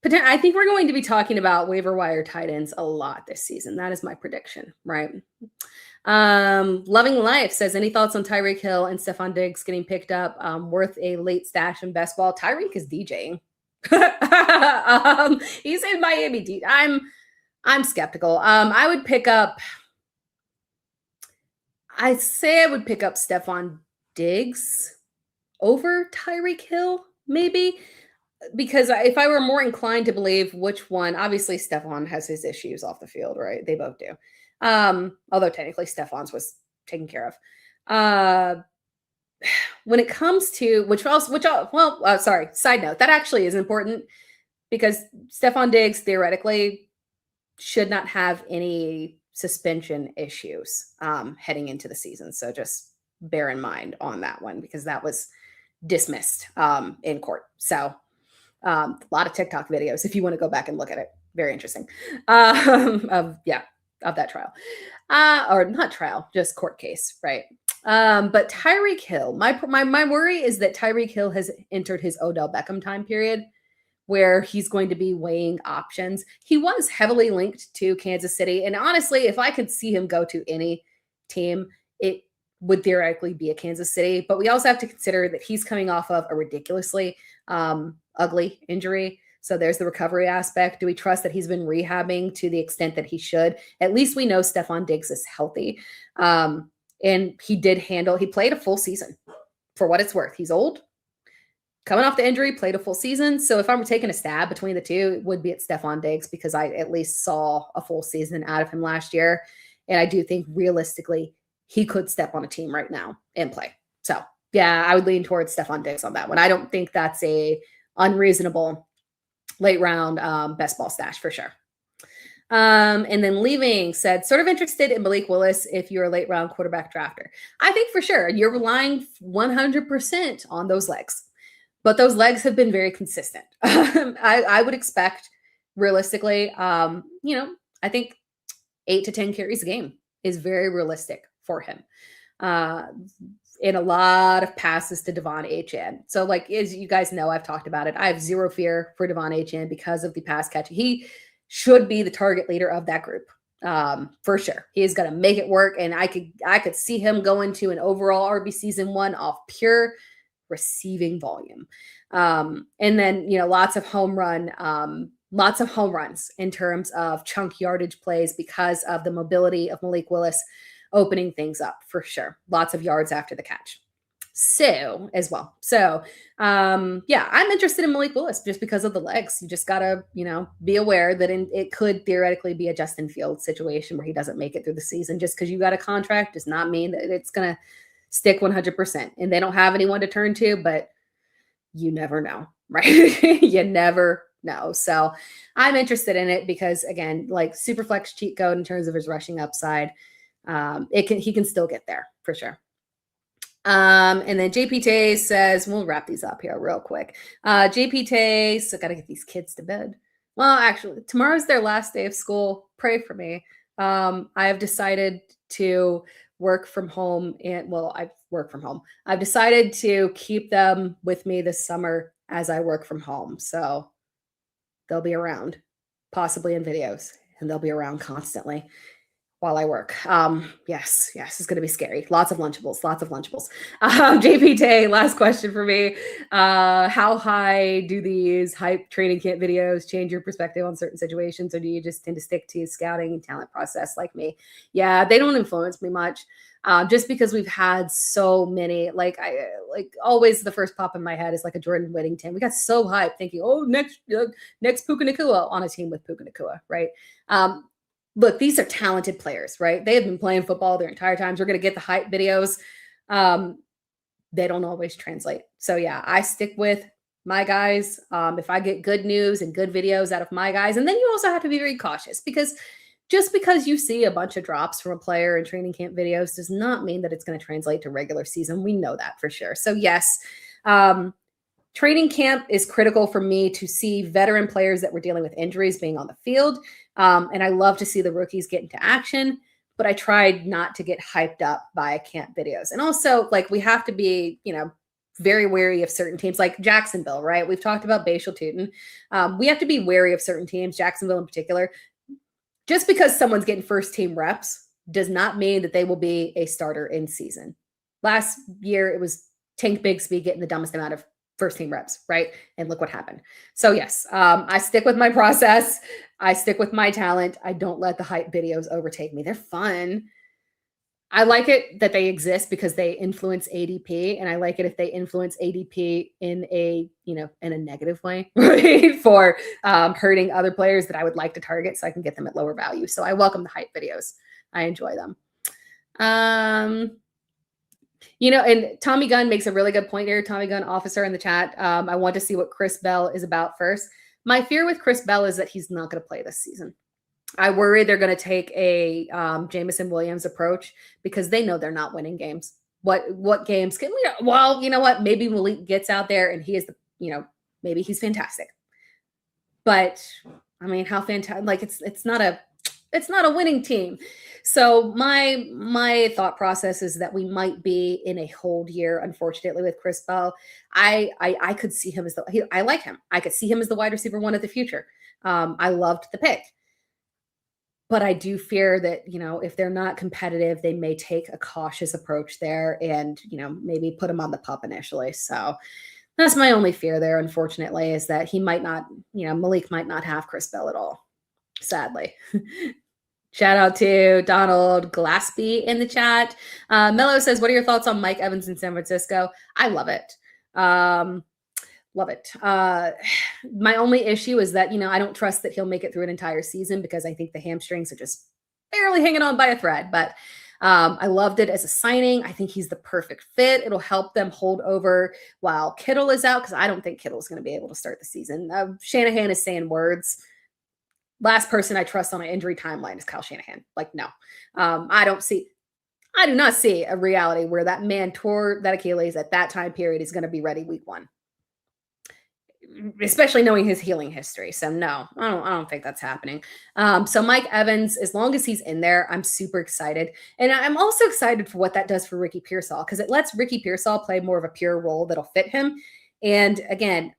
A: potential. I think we're going to be talking about waiver wire tight ends a lot this season. That is my prediction, right? Loving Life says, any thoughts on Tyreek Hill and Stephon Diggs getting picked up? Worth a late stash in best ball. Tyreek is DJing. He's in Miami. I'm skeptical. I would pick up Stephon Diggs over Tyreek Hill, maybe, because if I were more inclined to believe which one, obviously Stephon has his issues off the field, right? They both do. Although technically Stephon's was taken care of. When it comes to side note, that actually is important because Stephon Diggs theoretically should not have any suspension issues heading into the season. So just bear in mind on that one because that was dismissed in court. So a lot of TikTok videos if you want to go back and look at it. Very interesting. Of that trial. Or not trial, just court case, right? But Tyreek Hill, my worry is that Tyreek Hill has entered his Odell Beckham time period where he's going to be weighing options. He was heavily linked to Kansas City. And honestly, if I could see him go to any team, it would theoretically be a Kansas City. But we also have to consider that he's coming off of a ridiculously ugly injury. So there's the recovery aspect. Do we trust that he's been rehabbing to the extent that he should? At least we know Stephon Diggs is healthy. And he played a full season for what it's worth. He's old, coming off the injury, played a full season. So if I'm taking a stab between the two, it would be at Stephon Diggs because I at least saw a full season out of him last year. And I do think realistically, he could step on a team right now and play. So yeah, I would lean towards Stephon Diggs on that one. I don't think that's a unreasonable late round best ball stash for sure. And then Leaving said, sort of interested in Malik Willis if you're a late round quarterback drafter. I think for sure you're relying 100% on those legs, but those legs have been very consistent. I would expect realistically, I think 8 to 10 carries a game is very realistic for him. In a lot of passes to Devon Achane. So like, as you guys know, I've talked about it. I have zero fear for Devon Achane because of the pass catch. He should be the target leader of that group. For sure. He is going to make it work. And I could see him going to an overall RB season 1 off pure receiving volume. And then, lots of home runs in terms of chunk yardage plays because of the mobility of Malik Willis opening things up for sure. Lots of yards after the catch. So as well. So, I'm interested in Malik Willis just because of the legs. You just got to, be aware that it could theoretically be a Justin Fields situation where he doesn't make it through the season. Just because you got a contract does not mean that it's going to stick 100%. And they don't have anyone to turn to, but you never know, right? You never know. So I'm interested in it because, again, like super flex cheat code in terms of his rushing upside. he can still get there for sure. And then JPT says, we'll wrap these up here real quick. JPT, so got to get these kids to bed. Well, actually, tomorrow's their last day of school. Pray for me. I have decided to work from home, and I work from home. I've decided to keep them with me this summer as I work from home. So they'll be around, possibly in videos, and they'll be around constantly while I work. Yes, it's going to be scary. Lots of Lunchables. JPT, last question for me. How high do these hype training camp videos change your perspective on certain situations, or do you just tend to stick to scouting and talent process like me? Yeah, they don't influence me much. Just because we've had so many, always the first pop in my head is like a Jordan Whittington. We got so hyped thinking, next Puka Nacua on a team with Puka Nacua, right? Look, these are talented players, right? They have been playing football their entire times. We're going to get the hype videos. They don't always translate. So yeah, I stick with my guys. If I get good news and good videos out of my guys, and then you also have to be very cautious, because just because you see a bunch of drops from a player in training camp videos does not mean that it's going to translate to regular season. We know that for sure. So yes, training camp is critical for me to see veteran players that were dealing with injuries being on the field. And I love to see the rookies get into action, but I tried not to get hyped up by camp videos. And also, we have to be, very wary of certain teams like Jacksonville, right? We've talked about Bashal Tutin. We have to be wary of certain teams, Jacksonville in particular. Just because someone's getting first team reps does not mean that they will be a starter in season. Last year, it was Tank Bigsby getting the dumbest amount of first team reps, right? And look what happened. So yes, I stick with my process. I stick with my talent. I don't let the hype videos overtake me. They're fun. I like it that they exist because they influence ADP, and I like it if they influence ADP in a negative way, right? For hurting other players that I would like to target so I can get them at lower value. So I welcome the hype videos. I enjoy them. And Tommy Gunn makes a really good point here. Tommy Gunn, officer in the chat. I want to see what Chris Bell is about first. My fear with Chris Bell is that he's not going to play this season. I worry they're going to take a Jameson Williams approach because they know they're not winning games. What games can we? Well, you know what? Maybe Malik gets out there and he is maybe he's fantastic. But I mean, how fantastic? It's not a winning team. So my thought process is that we might be in a hold year, unfortunately, with Chris Bell. I could see him as I like him. I could see him as the wide receiver one of the future. I loved the pick. But I do fear that, if they're not competitive, they may take a cautious approach there and, maybe put him on the pup initially. So that's my only fear there, unfortunately, is that he might not, Malik might not have Chris Bell at all, sadly. Shout out to Donald Glaspie in the chat. Mello says, what are your thoughts on Mike Evans in San Francisco? I love it. Love it. My only issue is that, I don't trust that he'll make it through an entire season because I think the hamstrings are just barely hanging on by a thread. But I loved it as a signing. I think he's the perfect fit. It'll help them hold over while Kittle is out, because I don't think Kittle is going to be able to start the season. Shanahan is saying words. Last person I trust on an injury timeline is Kyle Shanahan. No. I do not see a reality where that man tore that Achilles at that time period is going to be ready week 1. Especially knowing his healing history. So no, I don't think that's happening. So Mike Evans, as long as he's in there, I'm super excited. And I'm also excited for what that does for Ricky Pearsall, because it lets Ricky Pearsall play more of a pure role that'll fit him. And again,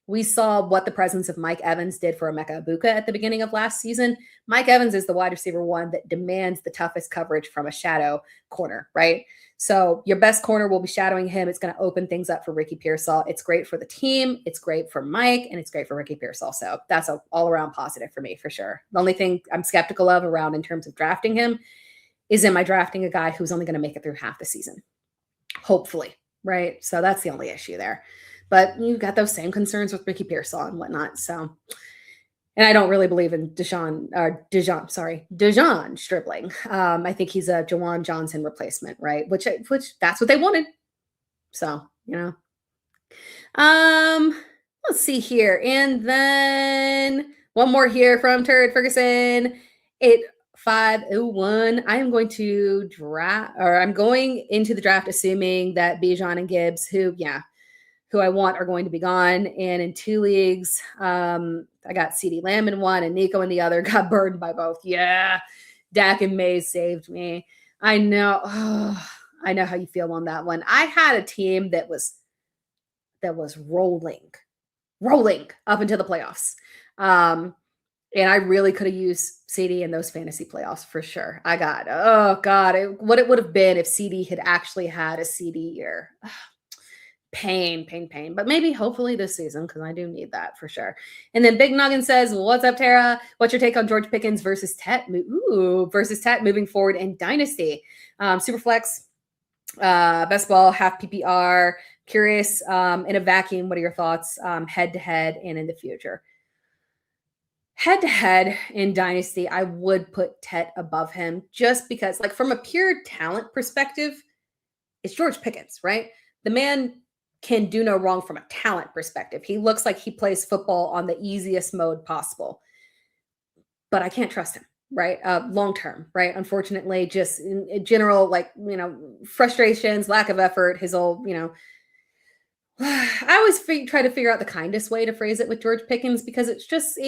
A: we saw what the presence of Mike Evans did for Emeka Egbuka at the beginning of last season. Mike Evans is the wide receiver one that demands the toughest coverage from a shadow corner, right? So your best corner will be shadowing him. It's going to open things up for Ricky Pearsall. It's great for the team. It's great for Mike, and it's great for Ricky Pearsall. So that's an all-around positive for me, for sure. The only thing I'm skeptical of around in terms of drafting him is, am I drafting a guy who's only going to make it through half the season? Hopefully, right? So that's the only issue there. But you've got those same concerns with Ricky Pearsall and whatnot. So, and I don't really believe in Dejon Stribling. I think he's a Jawan Johnson replacement, right? Which that's what they wanted. So, let's see here. And then one more here from Turd Ferguson. It 501. I am going to draft, or I'm going into the draft assuming that Bijan and Gibbs, who I want, are going to be gone. And in 2 leagues, I got CeeDee Lamb in one and Nico in the other. Got burned by both. Yeah, Dak and Mays saved me. I know. Oh, I know how you feel on that one. I had a team that was rolling up into the playoffs. And I really could have used CD in those fantasy playoffs for sure. Oh God, what it would have been if CD had actually had a CD year. Pain. But maybe, hopefully this season, because I do need that for sure. And then Big Noggin says, what's up, Tara? What's your take on George Pickens versus Tet? Versus Tet moving forward in Dynasty? Superflex, best ball, half PPR. Curious, in a vacuum, what are your thoughts head-to-head and in the future? Head-to-head in Dynasty, I would put Tet above him just because, like, from a pure talent perspective, it's George Pickens, right? The man can do no wrong from a talent perspective. He looks like he plays football on the easiest mode possible. But I can't trust him, right? Long-term, right? Unfortunately, just in general, like, frustrations, lack of effort, his old, I always try to figure out the kindest way to phrase it with George Pickens, because it's just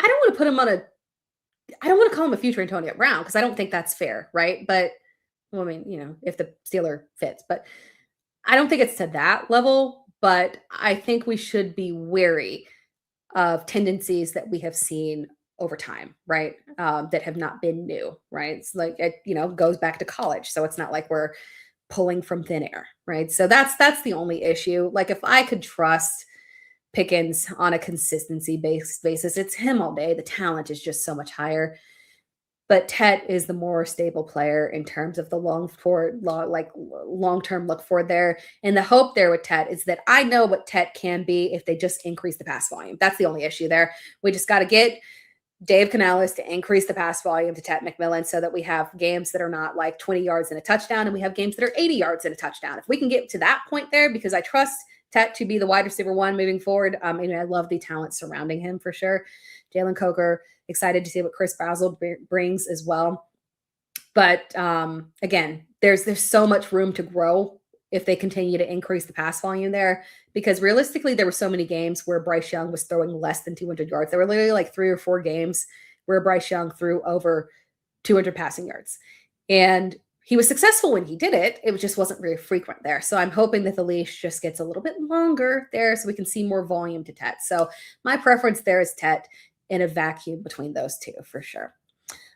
A: I don't want to put him on I don't want to call him a future Antonio Brown, because I don't think that's fair, right? But, well, I mean, if the Steeler fits, but I don't think it's to that level, but I think we should be wary of tendencies that we have seen over time, right? That have not been new, right? It's like, it, goes back to college. So it's not like we're pulling from thin air, right? So that's the only issue. Like, if I could trust Pickens on a consistency basis, it's him all day. The talent is just so much higher. But Tet is the more stable player in terms of the long-term look forward there. And the hope there with Tet is that I know what Tet can be if they just increase the pass volume. That's the only issue there. We just got to get Dave Canales to increase the pass volume to Tet McMillan so that we have games that are not like 20 yards and a touchdown, and we have games that are 80 yards and a touchdown. If we can get to that point there, because I trust Tet to be the wide receiver one moving forward. I love the talent surrounding him for sure. Jalen Coker, excited to see what Chris Basil brings as well. But again, there's so much room to grow if they continue to increase the pass volume there, because realistically, there were so many games where Bryce Young was throwing less than 200 yards. There were literally like 3 or 4 games where Bryce Young threw over 200 passing yards. And he was successful when he did it. It just wasn't very frequent there. So I'm hoping that the leash just gets a little bit longer there so we can see more volume to Tet. So my preference there is Tet in a vacuum between those two for sure.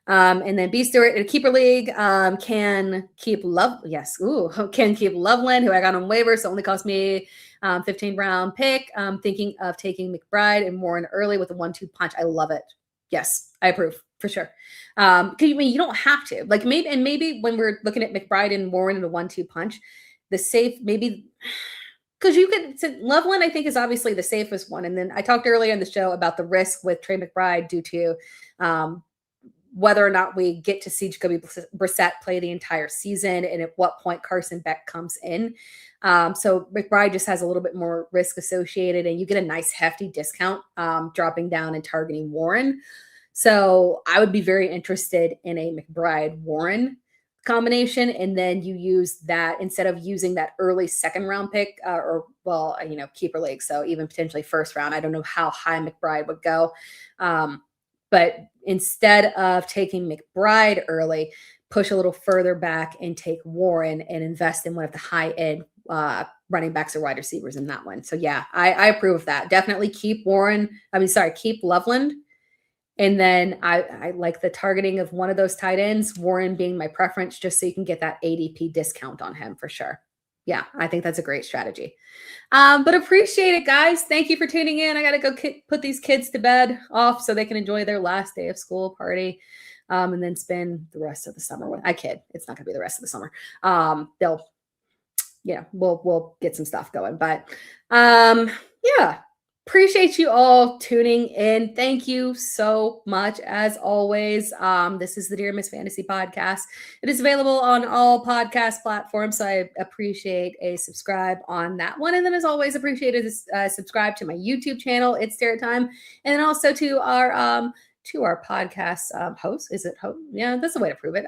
A: And then B Stewart in a keeper league can keep Loveland, who I got on waivers, so only cost me 15 round pick. Thinking of taking McBride and Warren early with a 1-2 punch. I love it. Yes, I approve for sure. You don't have to, like, maybe when we're looking at McBride and Warren in a 1-2 punch, the safe maybe. Because Loveland, I think, is obviously the safest one. And then I talked earlier in the show about the risk with Trey McBride due to whether or not we get to see Jacoby Brissett play the entire season and at what point Carson Beck comes in. So McBride just has a little bit more risk associated, and you get a nice hefty discount dropping down and targeting Warren. So I would be very interested in a McBride-Warren combination, and then you use that instead of using that early second round pick keeper league, so even potentially first round. I don't know how high McBride would go, but instead of taking McBride early, push a little further back and take Warren and invest in one of the high end running backs or wide receivers in that one. So yeah, I approve of that. Definitely keep keep Loveland. And then I like the targeting of one of those tight ends, Warren being my preference, just so you can get that ADP discount on him for sure. Yeah, I think that's a great strategy. But appreciate it, guys. Thank you for tuning in. I got to go put these kids to bed off so they can enjoy their last day of school party and then spend the rest of the summer with. I kid. It's not going to be the rest of the summer. We'll get some stuff going. But yeah. Appreciate you all tuning in. Thank you so much. As always, this is the Dear Miss Fantasy podcast. It is available on all podcast platforms, so I appreciate a subscribe on that one. And then, as always, appreciate a subscribe to my YouTube channel. It's Tera Time, and then also to our to our podcast host. Is it host? Yeah, that's the way to prove it.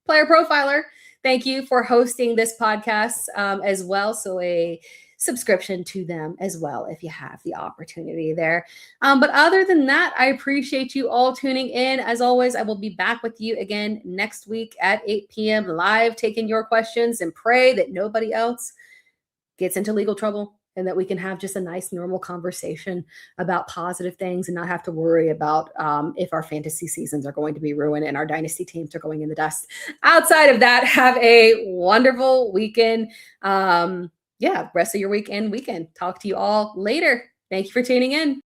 A: Player Profiler, thank you for hosting this podcast as well. So a subscription to them as well if you have the opportunity there. But other than that, I appreciate you all tuning in. As always, I will be back with you again next week at 8 p.m. live, taking your questions, and pray that nobody else gets into legal trouble and that we can have just a nice normal conversation about positive things and not have to worry about if our fantasy seasons are going to be ruined and our dynasty teams are going in the dust. Outside of that, have a wonderful weekend. Rest of your weekend. Talk to you all later. Thank you for tuning in.